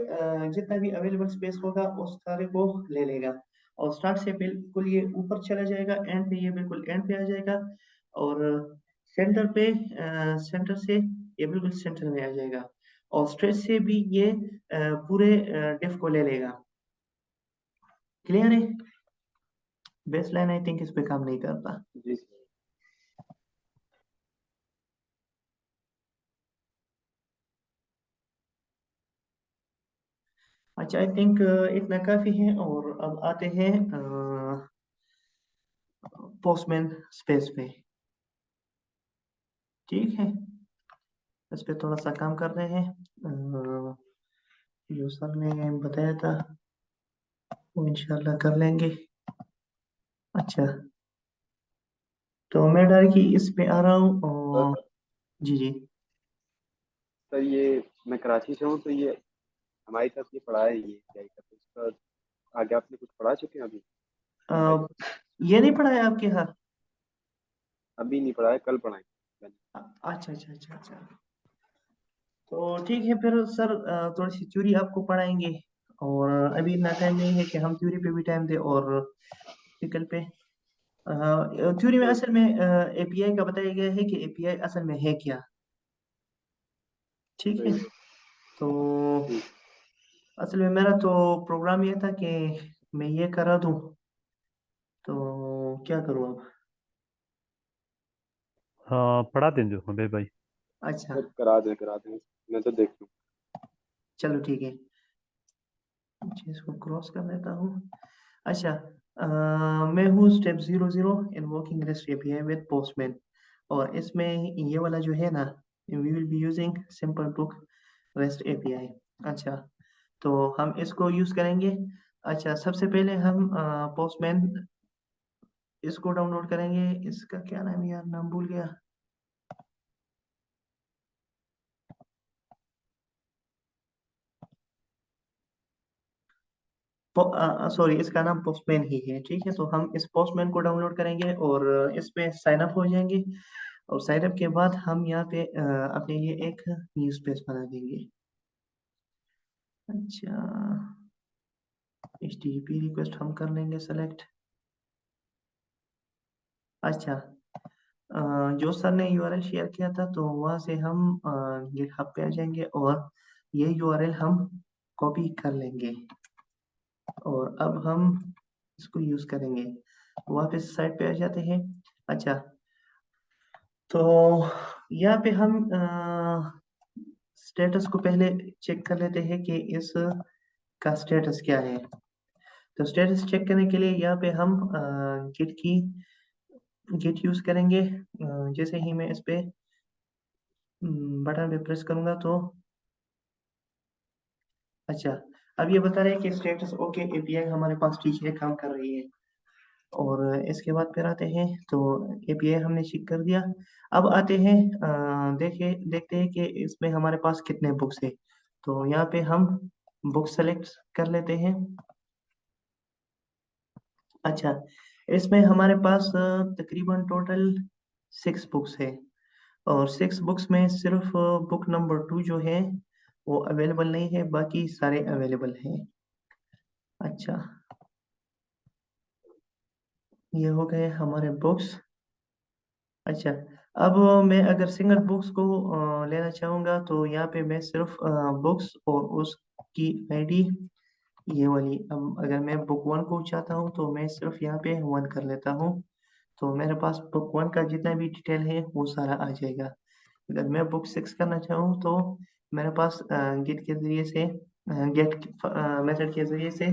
जितना भी अवेलेबल स्पेस होगा उस सारे को ले लेगा, और स्टार्ट से बिल्कुल ये ऊपर चला जाएगा, एंड पे ये बिल्कुल एंड पे आ जाएगा, और सेंटर से ये बिल्कुल सेंटर में आ जाएगा, और स्ट्रेच से भी ये पूरे डिफ को ले लेगा। क्लियर है? बेस लाइन आई थिंक इस पे काम नहीं करता। जी सर। अच्छा, आई थिंक इतना काफी है, और अब आते हैं पोस्टमैन स्पेस पे, ठीक है। इस पे थोड़ा सा काम कर रहे हैं, जो सर ने बताया था वो इंशाल्लाह कर लेंगे। अच्छा, तो मैं डायरेक्टली इस पे आ रहा हूँ, और सर जी जी। सर ये मैं कराची से हूँ, तो ये हमारी तरफ ये पढ़ा है ये क्या कहते हैं इसका, आगे आपने कुछ पढ़ा चुके हैं अभी? अ, ये नहीं पढ़ा है आपके यहाँ? अभी नहीं पढ़ा है, कल पढ़ाएंगे मैंने। अच्छा अच्छा अच्छा अच्छा, तो ठीक है फिर सर, थोड़ी सी थ्योरी आपको पढ़ाएंगे, और अभी इतना टाइम नहीं है कि हम थ्योरी पे भी टाइम दें और प्रैक्टिकल पे। थ्योरी में सही असल में एपीआई का बताया गया है कि एपीआई असल में है क्या, ठीक है। सही। तो ठीक। असल में मेरा तो प्रोग्राम ये था कि मैं ये करा दूं, तो क्या करूं अब? हाँ पढ़ा दें जो हमें भाई। अच्छा, सर करा दें, मैं तो देख लूँ। चलो ठीक है, मुझे इसको क्रॉस कर देता हूँ। अच्छा, मैं हूँ step 00 in working REST API with Postman, और इसमें ये वाला जो है ना, we will be using simple book REST API. अच्छा, तो हम इसको यूज करेंगे। अच्छा, सबसे पहले हम पोस्टमैन इसको डाउनलोड करेंगे। इसका क्या नाम है यार, नाम भूल गया। सॉरी, इसका नाम पोस्टमैन ही है, ठीक है। तो हम इस पोस्टमैन को डाउनलोड करेंगे और इस पे साइन अप हो जाएंगे, और साइन अप के बाद हम यहाँ पे अपने लिए एक न्यू स्पेस बना देंगे। अच्छा, HTTP रिक्वेस्ट हम कर लेंगे सेलेक्ट। अच्छा, जो सर ने यूआरएल शेयर किया था, तो वहाँ से हम गिटहब पे आ जाएंगे, और ये यूआरएल हम कॉपी कर लेंगे, और अब हम इसको यूज करेंगे। वापस साइट पे आ जाते हैं। अच्छा, तो यहाँ पे हम स्टेटस को पहले चेक कर लेते हैं कि इस का स्टेटस क्या है। तो स्टेटस चेक करने के लिए यहाँ पे हम गिट यूज करेंगे। जैसे ही मैं इस पे बटन पे प्रेस करूंगा तो अच्छा, अब ये बता रहे हैं कि स्टेटस ओके, एपीआई हमारे पास ठीक है, काम कर रही है। और इसके बाद फिर आते हैं, तो एपीआई हमने चेक कर दिया। अब आते हैं, देखते हैं कि इसमें हमारे पास कितने बुक्स है। तो यहाँ पे हम बुक सेलेक्ट कर लेते हैं। अच्छा, इसमें हमारे पास तकरीबन टोटल 6 बुक्स है, और 6 बुक्स में सिर्फ बुक नंबर 2 जो है वो अवेलेबल नहीं है, बाकी सारे अवेलेबल हैं। अच्छा, ये हो गए हमारे बुक्स। अच्छा, अब मैं अगर सिंगल बुक्स को लेना चाहूँगा, तो यहाँ पे मैं सिर्फ बुक्स और उसकी आईडी, ये वाली, अब अगर मैं बुक 1 को चाहता हूँ तो मैं सिर्फ यहाँ पे 1 कर लेता हूँ, तो मेरे पास बुक 1 का जितना भी डिटेल है वो सारा आ जाएगा। अगर मैं बुक 6 करना चाहूँ तो मेरे पास गेट के जरिए से, गेट मेथड के जरिए से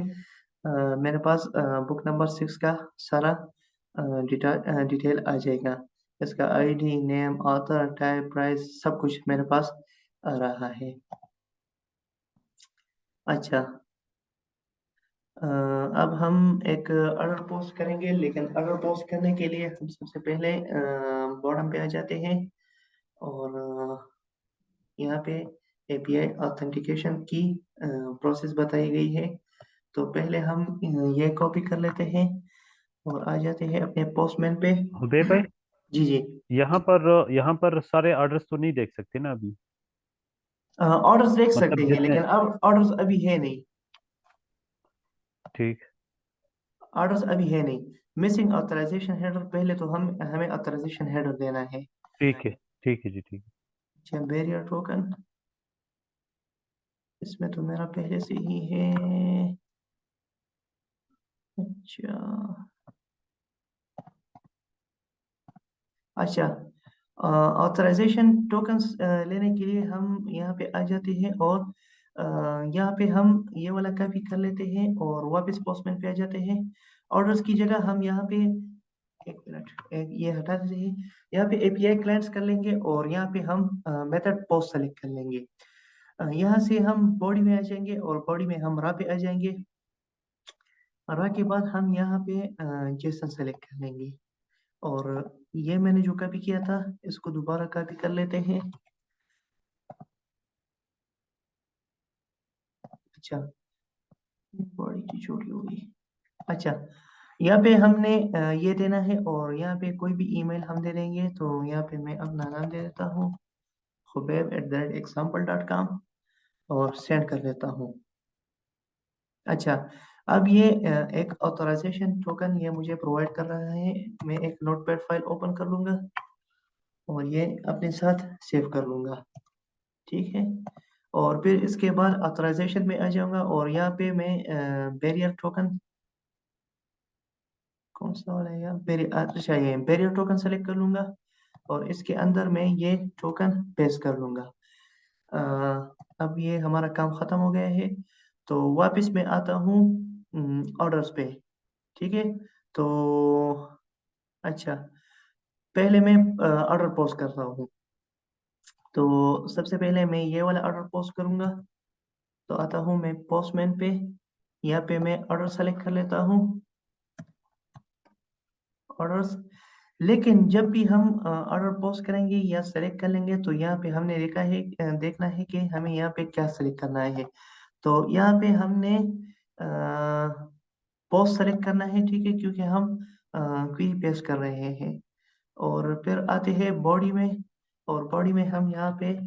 मेरे पास बुक नंबर 6 का सारा डिटेल आ जाएगा। इसका ID, name, author, type, price सब कुछ मेरे पास आ रहा है। अच्छा, अब हम एक ऑर्डर पोस्ट करेंगे, लेकिन ऑर्डर पोस्ट करने के लिए हम सबसे पहले बॉटम पे आ जाते हैं और यहाँ पे एपीआई ऑथेंटिकेशन की प्रोसेस बताई गई है। तो पहले हम ये कॉपी कर लेते हैं और आ जाते हैं अपने पोस्टमैन पे। हुबे भाई, जी जी। यहाँ पर सारे ऑर्डर्स तो नहीं देख सकते ना अभी। ऑर्डर्स देख सकते मतलब हैं, जितने। लेकिन अब ऑर्डर्स अभी है नहीं। ठीक। ऑर्डर्स अभी है नहीं। मिसिंग ऑथराइजेशन हेडर, पहले तो हमें ऑथराइजेशन हेडर देना है। ठीक है। ठीक है जी, ठीक है। अच्छा, बैरियर टोकन, इसमें तो मेरा पहले से ही है। अच्छा अच्छा, ऑथराइजेशन टोकन्स लेने के लिए हम यहाँ पे आ जाते हैं और अ, यहाँ पे हम ये वाला कॉपी कर लेते हैं और वापस पोस्टमैन पे आ जाते हैं। ऑर्डर्स की जगह हम यहाँ पे, एक मिनट, ये हटा देते हैं। यहाँ पे एपीआई क्लाइंट्स कर लेंगे और यहाँ पे हम मेथड पोस्ट सेलेक्ट कर लेंगे। यहाँ से हम बॉडी में आ जाएंगे और बॉडी में हम रा पे आ जाएंगे। रा के बाद हम यहाँ पे जेसन सेलेक्ट कर लेंगे और ये मैंने जो कॉपी किया था इसको दोबारा कॉपी कर लेते हैं। अच्छा, बॉडी की छोटी हो गई। अच्छा, यहाँ पे हमने ये देना है और यहाँ पे कोई भी ईमेल हम दे देंगे। तो यहाँ पे मैं अपना नाम दे देता हूँ, hubaib@example.com, और सेंड कर देता हूँ। अच्छा, अब ये एक ऑथराइजेशन टोकन ये मुझे प्रोवाइड कर रहा है। मैं एक नोटपैड फाइल ओपन कर लूंगा और ये अपने साथ सेव कर लूंगा। ठीक है, और फिर इसके बाद ऑथराइजेशन में आ जाऊंगा और यहाँ पे मैं बैरियर टोकन, कौन सा वाला है यार, अच्छा ये बैरियर टोकन सेलेक्ट कर लूंगा और इसके अंदर मैं ये टोकन पेस्ट कर लूंगा। अब ये हमारा काम खत्म हो गया है। तो वापस मैं आता हूँ ऑर्डर्स पे। ठीक है, तो अच्छा, पहले मैं ऑर्डर पोस्ट करता हूँ। तो सबसे पहले मैं ये वाला ऑर्डर पोस्ट करूंगा। तो आता हूँ मैं पोस्टमैन पे, यहाँ पे मैं ऑर्डर सेलेक्ट कर लेता हूँ, ऑर्डर्स। लेकिन जब भी हम ऑर्डर पोस्ट करेंगे या सेलेक्ट कर लेंगे तो यहाँ पे हमने देखना है कि हमें यहाँ पे क्या सेलेक्ट करना है। तो यहाँ पे हमने पोस्ट सेलेक्ट करना है, ठीक है, क्योंकि हम क्वेरी पेस्ट कर रहे हैं। और फिर आते हैं बॉडी में और बॉडी में हम यहाँ पे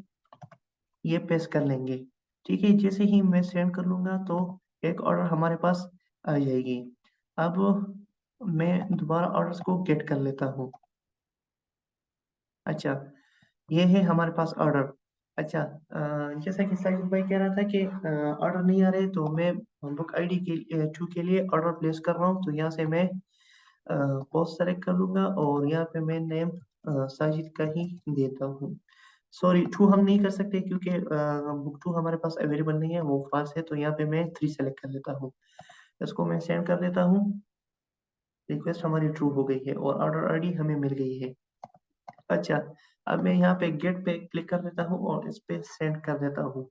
ये पेस्ट कर लेंगे। ठीक है, जैसे ही मैं सेंड कर लूंगा तो एक ऑर्डर हमारे पास आ जाएगी। अब मैं दोबारा ऑर्डर्स को गेट कर लेता हूँ। अच्छा, ये है हमारे पास ऑर्डर। अच्छा, जैसा कि साजिद भाई कह रहा था कि ऑर्डर नहीं आ रहे, तो मैं बुक आईडी के टू के लिए ऑर्डर प्लेस कर रहा हूँ। तो यहाँ से मैं पोस्ट सेलेक्ट कर लूंगा और यहाँ पे मैं नेम साजिद का ही देता हूँ। सॉरी, टू हम नहीं कर सकते क्योंकि बुक टू हमारे पास अवेलेबल नहीं है, वो फास्ट है। तो यहाँ पे मैं थ्री सेलेक्ट कर लेता हूँ, इसको मैं सेंड कर देता हूँ। रिक्वेस्ट हमारी ट्रू हो गई है और ऑर्डर आईडी हमें मिल गई है। अच्छा, अब मैं यहाँ पे गेट पे क्लिक कर देता हूँ और इस पे सेंड कर देता हूँ।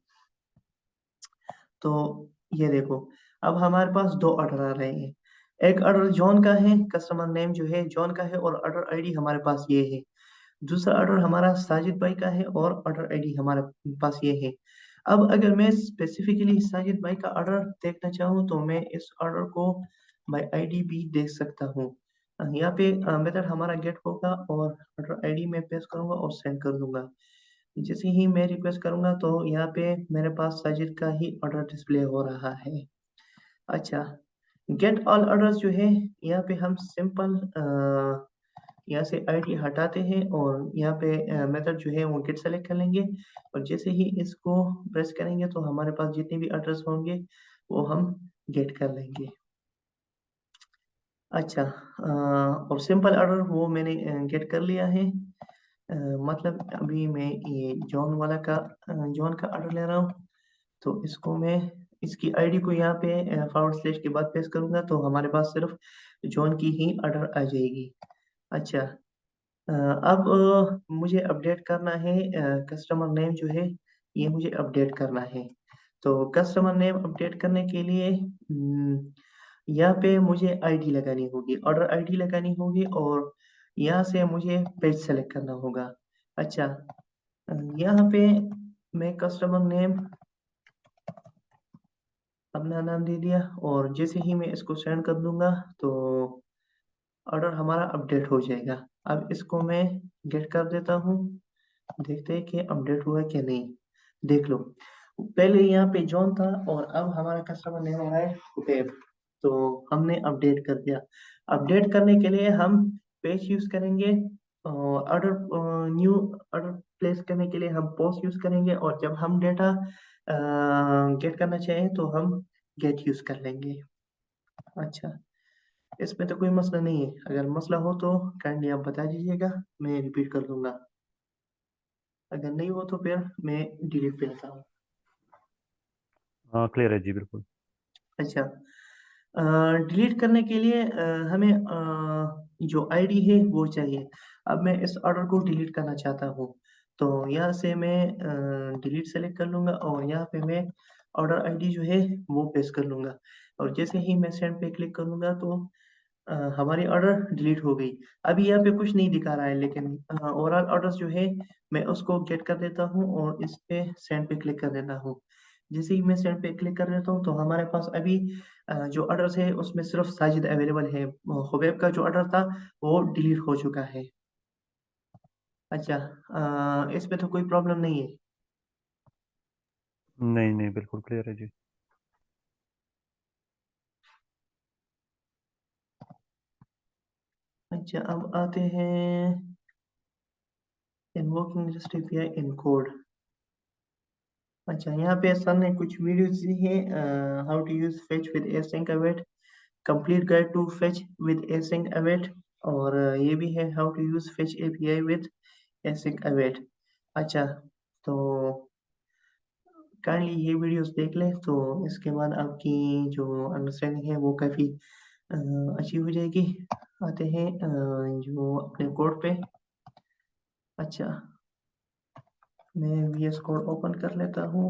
तो ये देखो, अब हमारे पास दो ऑर्डर आ रहे हैं। एक ऑर्डर जॉन का है, कस्टमर नेम जो है जॉन का है और ऑर्डर आईडी हमारे पास ये है। दूसरा ऑर्डर हमारा साजिद भाई का है और ऑर्डर आईडी हमारे पास ये है। अब अगर मैं स्पेसिफिकली साजिद भाई का ऑर्डर देखना चाहूँ तो मैं इस ऑर्डर को बाय आईडी भी देख सकता हूँ। यहाँ पे मेथड हमारा गेट होगा और ऑर्डर आईडी में पेस्ट करूंगा और सेंड कर दूंगा। जैसे ही मैं रिक्वेस्ट करूंगा तो यहाँ पे मेरे पास साजिद का ही ऑर्डर डिस्प्ले हो रहा है। अच्छा, गेट ऑल ऑर्डर्स जो है, यहाँ पे हम सिंपल यहाँ से आईडी हटाते हैं और यहाँ पे मेथड जो है वो गेट सेलेक्ट कर लेंगे और जैसे ही इसको प्रेस करेंगे तो हमारे पास जितने भी ऑर्डर्स होंगे वो हम गेट कर लेंगे। अच्छा, और सिंपल ऑर्डर वो मैंने गेट कर लिया है। मतलब अभी मैं ये जॉन का ऑर्डर ले रहा हूँ। तो इसको मैं इसकी आईडी को यहाँ पे फॉरवर्ड स्लैश के बाद पेस्ट करूंगा तो हमारे पास सिर्फ जॉन की ही ऑर्डर आ जाएगी। अच्छा, अब मुझे अपडेट करना है कस्टमर नेम जो है, ये मुझे अपडेट करना है। तो कस्टमर नेम अपडेट करने के लिए यहाँ पे मुझे आईडी लगानी होगी, ऑर्डर आईडी लगानी होगी, और यहाँ से मुझे पेज सेलेक्ट करना होगा। अच्छा, यहाँ पे मैं कस्टमर नेम अपना नाम दे दिया, और जैसे ही मैं इसको सेंड कर दूंगा तो ऑर्डर हमारा अपडेट हो जाएगा। अब इसको मैं गेट कर देता हूँ, देखते हैं कि अपडेट हुआ कि नहीं। देख लो, पहले यहाँ पे जॉन था और अब हमारा कस्टमर नेम हो रहा है हुबैब। तो हमने अपडेट कर दिया। अपडेट करने के लिए हम पेज यूज करेंगे, ऑर्डर न्यू ऑर्डर प्लेस करने के लिए हम पोस्ट यूज करेंगे, और जब हम डेटा गेट करना चाहें तो हम गेट यूज कर लेंगे। अच्छा, इसमें तो कोई मसला नहीं है, अगर मसला हो तो काइंडली आप बता दीजिएगा, मैं रिपीट कर दूंगा। अगर नहीं हो तो फिर मैं डिलीट पे रहता हूँ। हाँ क्लियर है जी बिल्कुल। अच्छा, डिलीट करने के लिए हमें जो आईडी है वो चाहिए। अब मैं इस ऑर्डर को डिलीट करना चाहता हूँ, तो यहाँ से मैं डिलीट सेलेक्ट कर लूँगा, और यहाँ पे मैं ऑर्डर आईडी जो है वो पेस्ट कर लूँगा, और जैसे ही मैं सेंड पे क्लिक करूँगा तो हमारी ऑर्डर डिलीट हो गई। अभी यहाँ पे कुछ नहीं दिखा रहा है, लेकिन ओवरऑल ऑर्डर्स जो है मैं उसको गेट कर देता हूँ और इस पे सेंड पे क्लिक कर देता हूँ। जैसे ही मैं सेंड पे क्लिक कर देता हूँ तो हमारे पास अभी जो ऑर्डर्स है उसमें सिर्फ साजिद अवेलेबल है, हुबैब का जो ऑर्डर था वो डिलीट हो चुका है। अच्छा, इसमें तो कोई प्रॉब्लम नहीं है। नहीं नहीं बिल्कुल क्लियर है जी। अच्छा, अब आते हैं invoking REST API in code. अच्छा, यहाँ पे सर ने कुछ वीडियोस दी है, how to use fetch with async await, complete guide to fetch with async await, और ये भी है how to use fetch API with async await। अच्छा, तो काइंडली ये वीडियोस देख लें, तो इसके बाद आपकी जो अंडरस्टैंडिंग है वो काफ़ी अच्छी हो जाएगी। आते हैं जो अपने कोड पे। अच्छा, मैं VS कोड ओपन कर लेता हूँ।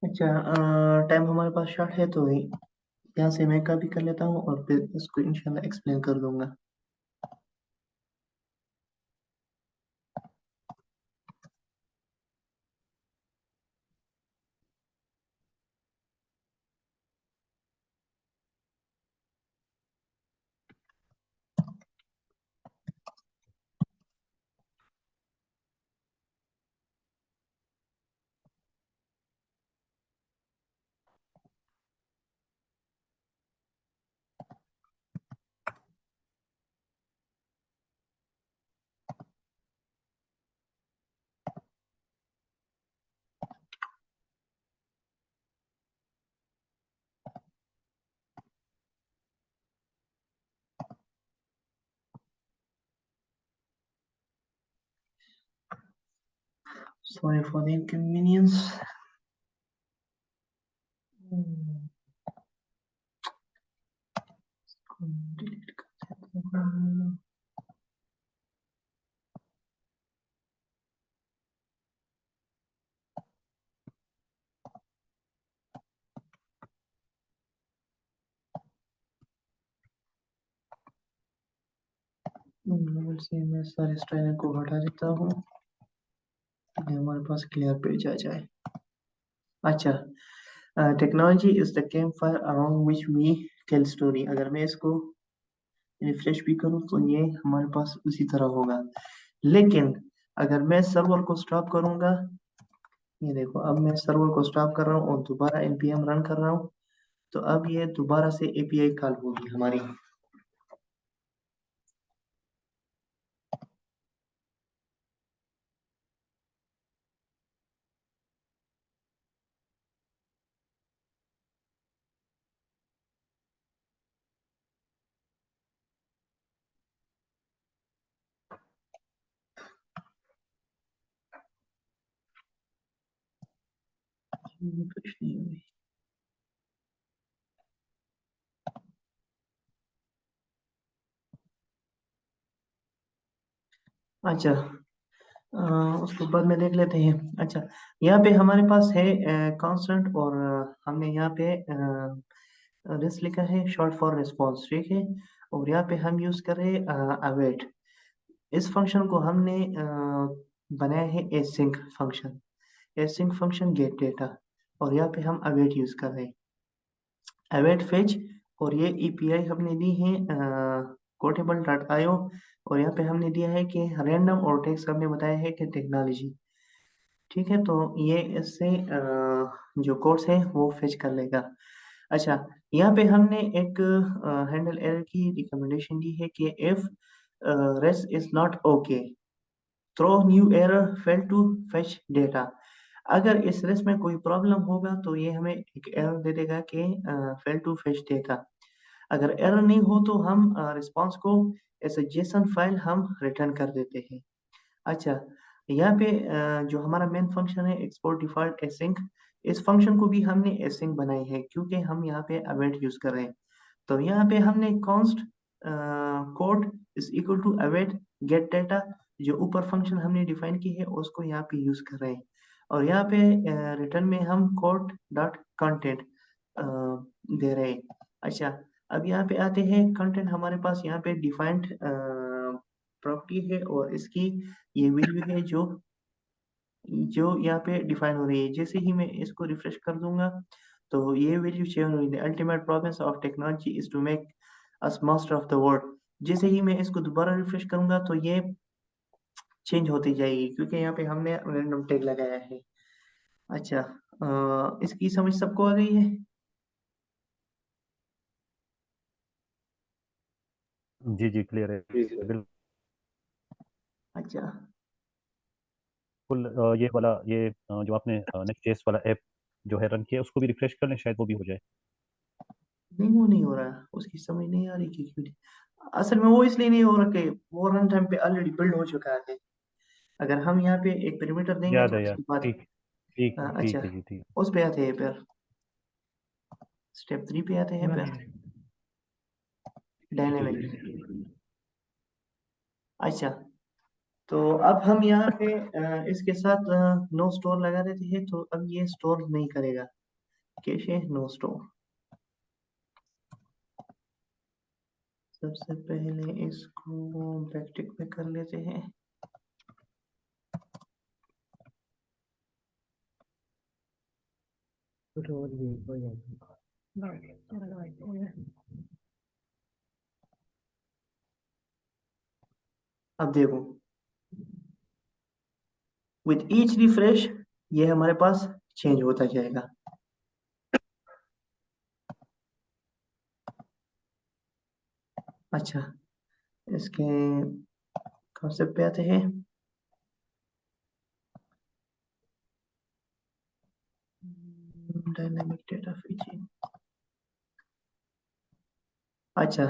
अच्छा, टाइम हमारे पास शॉर्ट है, तो यहाँ से मैं कॉपी कर लेता हूँ और फिर इसको इंशाल्लाह एक्सप्लेन कर दूंगा। Sorry for the inconvenience. Delete कर देता हूँ। से मैं सारे स्टाइल को हटा देता हूँ, ताकि हमारे पास क्लियर पेज आ जाए। अच्छा, technology is the camp fire around which we tell story. अगर मैं इसको रिफ्रेश भी करूँ तो ये हमारे पास उसी तरह होगा, लेकिन अगर मैं सर्वर को स्टॉप करूँगा ये देखो, अब मैं सर्वर को स्टॉप कर रहा हूँ और दोबारा npm रन कर रहा हूँ, तो अब ये दोबारा से एपीआई कॉल होगी हमारी। कुछ नहीं हुई। अच्छा, उसके बाद में देख लेते हैं। अच्छा, यहाँ पे हमारे पास है कांस्टेंट, और हमने यहाँ पे रिस लिखा है शॉर्ट फॉर रिस्पॉन्स, ठीक है। और यहाँ पे हम यूज कर रहे हैं अवेट। इस फंक्शन को हमने बनाया है async function, async function gate data, और यहाँ पे हम अवेट यूज कर रहे हैं, अवेट फेच। और ये ईपीआई हमने दी है कोटेबल डॉट आईओ, और यहाँ पे हमने दिया है कि रैंडम, और टेक्स्ट हमने बताया है कि टेक्नोलॉजी, ठीक है। तो ये इससे जो कोर्स है वो फेच कर लेगा। अच्छा, यहाँ पे हमने एक हैंडल एरर की रिकमेंडेशन दी है कि if res is not okay, throw new error fail to fetch data. अगर इस रेस में कोई प्रॉब्लम होगा तो ये हमें एक एरर दे देगा कि फेल टू फेच डेटा। अगर एरर नहीं हो तो हम रिस्पॉन्स को एज ए जेसन फाइल हम रिटर्न कर देते हैं। अच्छा, यहाँ पे जो हमारा मेन फंक्शन है एक्सपोर्ट डिफॉल्ट एसिंक, इस फंक्शन को भी हमने एसिंक बनाई है क्योंकि हम यहाँ पे अवेट यूज कर रहे हैं। तो यहाँ पे हमने const code is equal to await get data, जो ऊपर फंक्शन हमने डिफाइन की है उसको यहाँ पे यूज कर रहे हैं। और यहाँ पे रिटर्न में हम कोड डॉट कंटेंट दे रहे हैं। अच्छा, अब यहाँ पे आते हैं कंटेंट, हमारे पास यहाँ पे डिफाइंड प्रॉपर्टी है, और इसकी ये वैल्यू है जो जो यहाँ पे डिफाइन हो रही है। जैसे ही मैं इसको रिफ्रेश कर दूंगा तो ये वैल्यू चेंज हो रही है। Ultimate promise of technology is to make us master of the world. जैसे ही मैं इसको दोबारा रिफ्रेश करूंगा तो ये चेंज होती जाएगी क्योंकि यहाँ पे हमने रैंडम टैग लगाया है। अच्छा, इसकी समझ सबको आ गई है? जी जी क्लियर है। जी सर। अच्छा, बिल्कुल। ये वाला ये जो आपने नेक्स्ट जेएस वाला ऐप जो है रन किया उसको भी रिफ्रेश कर लें, शायद वो भी हो जाए। नहीं वो नहीं हो रहा, उसकी समझ नहीं आ रही कि क्यों नहीं। असल में वो इसलिए नहीं हो रहा कि वो रन टाइम पे ऑलरेडी बिल्ड हो चुका है। अगर हम यहाँ पे एक पेरीमीटर देंगे याद तो है यार। उसके बाद ठीक ठीक ठीक अच्छा, है जी ठीक। उस पे आते हैं फिर, स्टेप 3 पे आते हैं फिर, डायनेमिक। अच्छा, तो अब हम यहाँ पे इसके साथ नो स्टोर लगा देते हैं, तो अब ये स्टोर नहीं करेगा। कैसे नो स्टोर? सबसे पहले इसको बैकटिक पे कर लेते हैं। अब देखो, विथ ईच रिफ्रेश ये हमारे पास चेंज होता जाएगा। अच्छा, इसके कॉन्सेप्ट पे आते हैं। Dynamic data feature. अच्छा,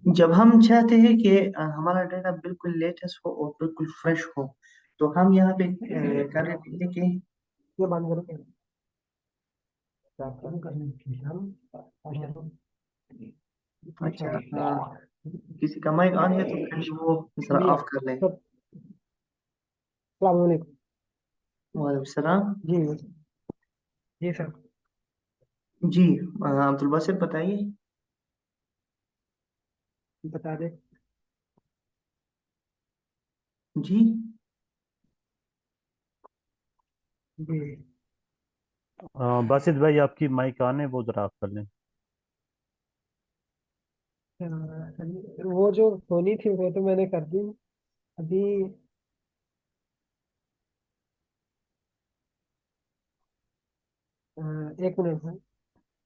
जब हम चाहते हैं कि हमारा डेटा बिल्कुल लेटेस्ट हो और बिल्कुल फ्रेश हो, तो हम यहाँ पे कर लेते हैं कि अच्छा, किसी का माइक ऑन है तो काइंडली वो जरा ऑफ कर लें। वालेकुम सलाम। जी जी सर। जी, अब्दुल बासित बताइए। बता दे। जी, जी बासित भाई आपकी माइक ऑन है, वो जरा ऑफ कर लें। वो जो होनी थी वो तो मैंने कर दी। अभी एक मिनट है।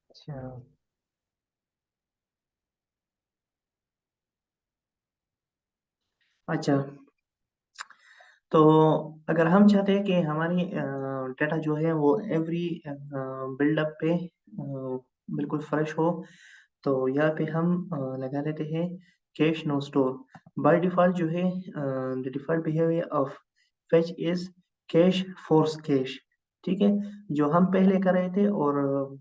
अच्छा, अच्छा, तो अगर हम चाहते हैं कि हमारी डेटा जो है वो एवरी बिल्डअप पे बिल्कुल फ्रेश हो, तो यहाँ पे हम लगा देते हैं cache no store. By default जो है the default behaviour of fetch is cache force cache. ठीक है, जो हम पहले कर रहे थे और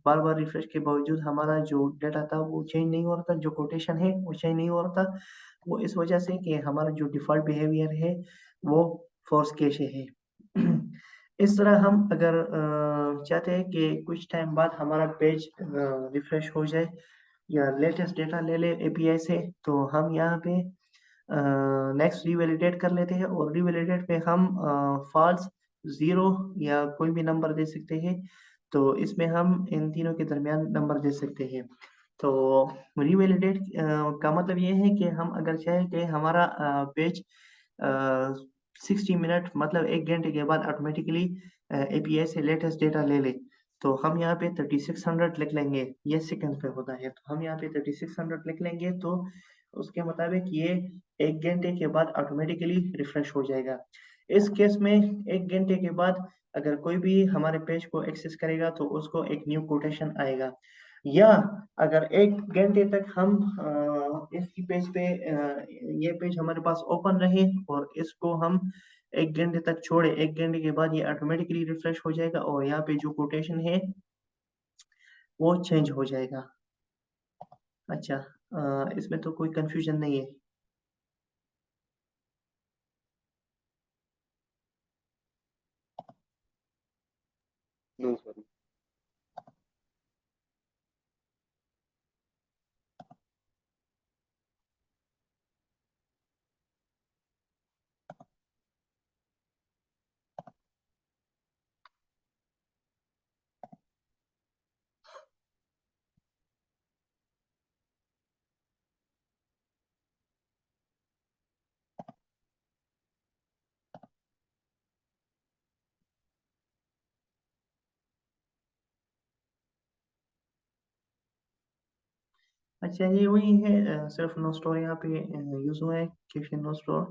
बार बार रिफ्रेश के बावजूद हमारा जो डेटा था वो चेंज नहीं हो रहा था, जो कोटेशन है वो चेंज नहीं हो रहा था, वो इस वजह से कि हमारा जो डिफॉल्ट बिहेवियर है वो फोर्स कैश है। इस तरह हम अगर चाहते हैं कि कुछ टाइम बाद हमारा पेज रिफ्रेश हो जाए या लेटेस्ट डेटा ले ले एपीआई से, तो हम यहाँ पे नेक्स्ट रिवैलिडेट कर लेते हैं और रिवैलिडेट पे हम फॉल्स, ज़ीरो या कोई भी नंबर दे सकते हैं। तो इसमें हम इन तीनों के दरमियान नंबर दे सकते हैं। तो रिवैलिडेट का मतलब ये है कि हम अगर चाहें कि हमारा पेज 60 मिनट मतलब 1 घंटे के बाद ऑटोमेटिकली एपीआई से लेटेस्ट डेटा ले ले, तो हम यहाँ पे 3600 लिख लेंगे। ये सेकंड पे होता है, तो हम यहाँ पे 3600 लिख लेंगे, तो उसके मुताबिक ये 1 घंटे के बाद ऑटोमेटिकली रिफ्रेश हो जाएगा। इस केस में 1 घंटे के बाद अगर कोई भी हमारे पेज को एक्सेस करेगा तो उसको एक न्यू कोटेशन आएगा। या अगर 1 घंटे तक हम इसी पेज पे ये पेज हमारे पास ओपन रहे और इसको हम 1 घंटे तक छोड़े, 1 घंटे के बाद ये ऑटोमेटिकली रिफ्रेश हो जाएगा और यहाँ पे जो कोटेशन है वो चेंज हो जाएगा। अच्छा, इसमें तो कोई कंफ्यूजन नहीं है। No sorry. अच्छा, ये वही है, सिर्फ नो स्टोर यहाँ पे यूज हुआ है, कैश नो स्टोर,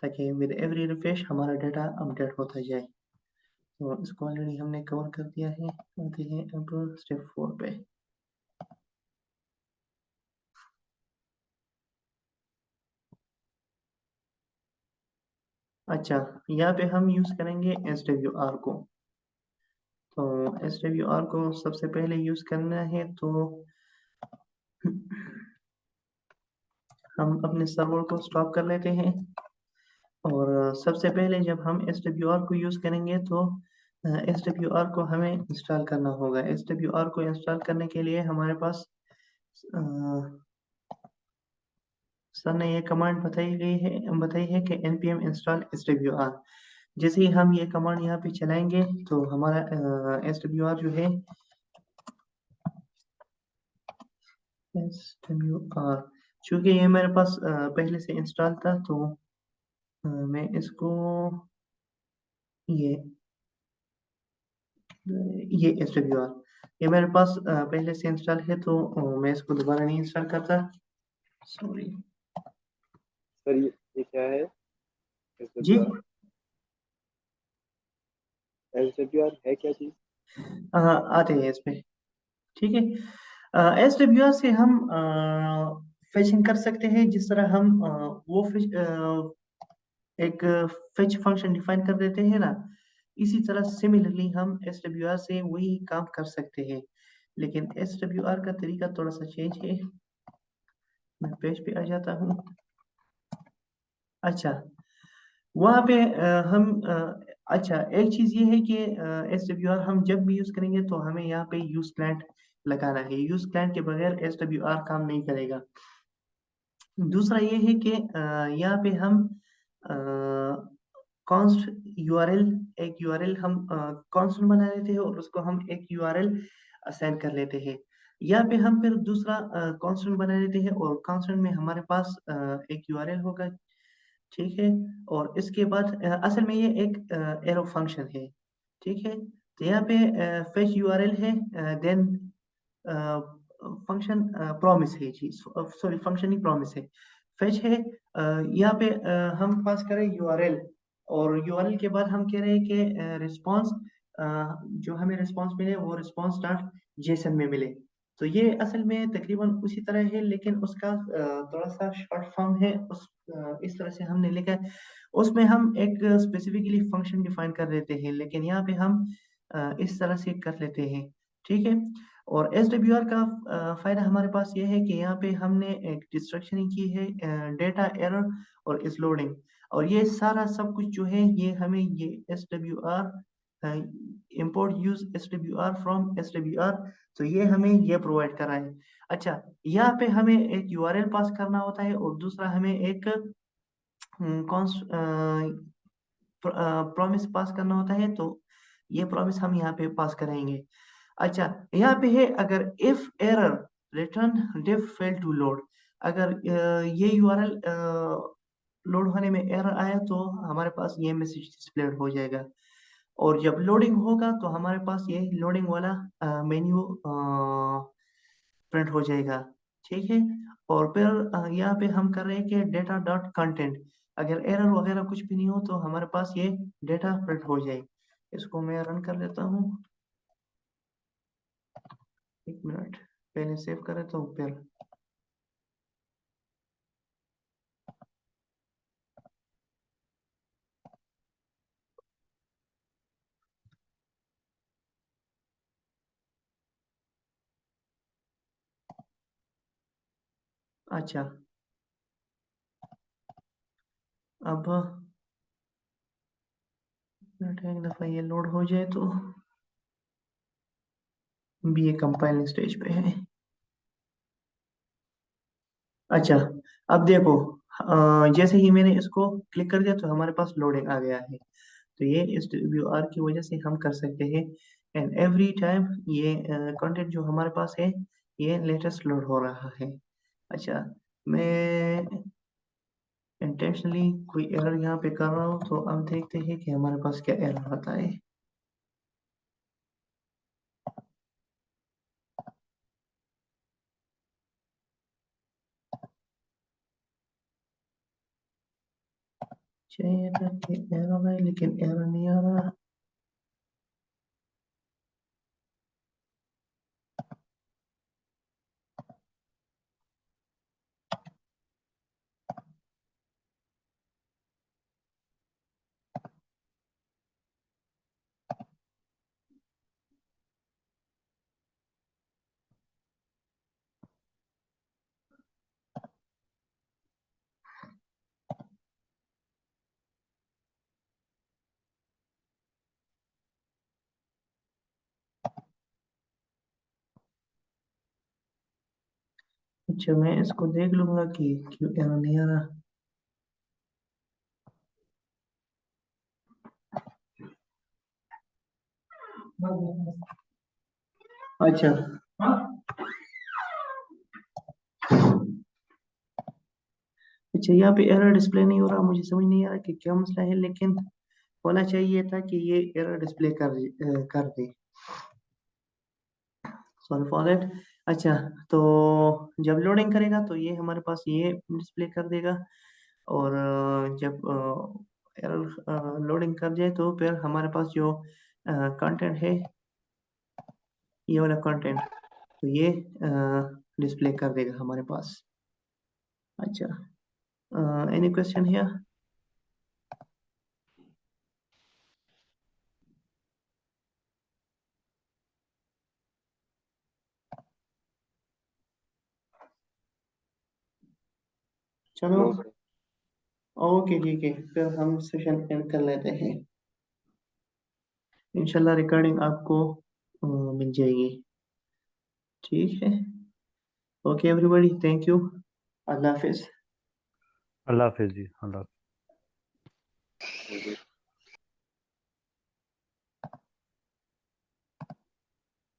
ताकि विद एवरी रिफ्रेश हमारा डेटा अपडेट होता जाए। तो इसको ऑलरेडी हमने कवर कर दिया है। आते हैं अब स्टेप 4 पे। अच्छा, यहाँ पे हम यूज करेंगे SWR को। तो SWR को सबसे पहले यूज करना है, तो हम अपने सर्वर को स्टॉप कर लेते हैं और सबसे पहले जब हम SWR को यूज करेंगे तो SWR को हमें इंस्टॉल करना होगा। SWR को इंस्टॉल करने के लिए हमारे पास अ, सर ने ये कमांड बताई है कि npm install SWR। जैसे ही हम ये कमांड यहाँ पे चलाएंगे तो हमारा SWR जो है SWR, चूंकि ये मेरे पास पहले से इंस्टॉल था, तो मैं इसको ये SWR ये मेरे पास पहले से इंस्टॉल है, तो मैं इसको दोबारा नहीं इंस्टॉल करता। सॉरी सर ये क्या है? जी। एसडब्ल्यूआर है क्या चीज? आते हैं इस पे। ठीक है, SWR से हम फेचिंग कर सकते हैं, जिस तरह हम वो एक फेच फंक्शन डिफाइन कर देते हैं ना, इसी तरह सिमिलरली हम SWR से वही काम कर सकते हैं, लेकिन SWR का तरीका थोड़ा सा चेंज है। मैं पेज पे आ जाता हूँ। अच्छा, वहाँ पे अच्छा, एक चीज़ ये है कि SWR हम जब भी यूज़ करेंगे तो हमें यहाँ पे यूज़ क्लाइंट लगाना है। यूज़ क्लाइंट के बगैर SWR काम नहीं करेगा। दूसरा ये है कि यहाँ पे हम कॉन्स्ट यूआरएल, एक यूआरएल हम कॉन्स्टेंट बना लेते हैं और उसको हम एक यूआरएल असाइन कर लेते हैं। यहाँ पे हम फिर दूसरा कॉन्स्टेंट बना लेते हैं और कॉन्स्टेंट में हमारे पास एक यूआरएल होगा ठीक है। और इसके बाद असल में ये एक एरो फंक्शन है, ठीक है। तो यहाँ पे फेच यूआरएल है, देन फंक्शन प्रॉमिस है जी, सॉरी फंक्शन ही प्रॉमिस है, फेच है। यहाँ पे हम पास करें यूआरएल, और यूआरएल के बाद हम कह रहे हैं कि रिस्पॉन्स, जो हमें रिस्पॉन्स मिले वो रिस्पॉन्स डॉट जेसन में मिले। तो ये असल में तकरीबन उसी तरह है, लेकिन उसका थोड़ा सा शॉर्ट फॉर्म है, इस तरह से हमने लिखा है। उसमें हम एक स्पेसिफिकली फंक्शन डिफाइन कर लेते हैं, लेकिन यहाँ पे हम इस तरह से कर लेते हैं, ठीक है। और एस डब्ल्यू आर का फायदा हमारे पास ये है कि यहाँ पे हमने एक डिस्ट्रक्शन की है, डेटा एरर और इस लोडिंग, और ये सारा सब कुछ जो है ये हमें ये S W R import use S W R from S W R, तो ये हमें ये प्रोवाइड करा है। अच्छा, यहाँ पे हमें एक यूआरएल पास करना होता है, और दूसरा हमें एक प्रॉमिस पास करना होता है, तो ये प्रॉमिस हम यहाँ पे पास करेंगे। अच्छा, यहाँ पे है अगर if error return div fail to load, अगर ये यूआरएल लोड होने में एरर आया तो हमारे पास ये मैसेज डिस्प्ले हो जाएगा, और जब लोडिंग होगा तो हमारे पास ये लोडिंग वाला मेन्यू प्रिंट हो जाएगा, ठीक है। और फिर यहाँ पे हम कर रहे हैं कि डेटा डॉट कंटेंट, अगर एरर वगैरह कुछ भी नहीं हो तो हमारे पास ये डेटा प्रिंट हो जाए। इसको मैं रन कर लेता हूँ, एक मिनट, पहले सेव कर लेता हूँ फिर। अच्छा, अब मिनट, एक दफ़ा ये लोड हो जाए तो भी ये कंपाइलिंग स्टेज पे है। अच्छा, अब देखो, जैसे ही मैंने इसको क्लिक कर दिया तो हमारे पास लोडिंग आ गया है। तो ये इस व्यू आर की वजह से हम कर सकते हैं, एंड एवरी टाइम ये कंटेंट जो हमारे पास है ये लेटेस्ट लोड हो रहा है। अच्छा, मैं इंटेंशनली कोई एरर यहाँ पे कर रहा हूँ, तो अब देखते हैं कि हमारे पास क्या एरर आता है। चाहिए था कि एरर है, लेकिन एरर नहीं आ रहा। अच्छा, मैं इसको देख लूंगा कि क्यों एरर नहीं आ रहा। अच्छा, अच्छा, यहाँ पे एरर डिस्प्ले नहीं हो रहा, मुझे समझ नहीं आ रहा कि क्या मसला है, लेकिन होना चाहिए था कि ये एरर डिस्प्ले कर दे। Sorry for that. अच्छा, तो जब लोडिंग करेगा तो ये हमारे पास ये डिस्प्ले कर देगा, और जब एरर लोडिंग कर जाए तो फिर हमारे पास जो कंटेंट है, ये वाला कंटेंट, तो ये डिस्प्ले कर देगा हमारे पास। अच्छा, एनी क्वेश्चन हियर? चलो, नो सर। ओके, ठीक है, फिर हम सेशन एंड कर लेते हैं। इंशाल्लाह रिकॉर्डिंग आपको मिल जाएगी, ठीक है। ओके एवरीबॉडी, थैंक यू, अल्लाह हाफिज। अल्लाह हाफिज जी, अल्लाह। जी।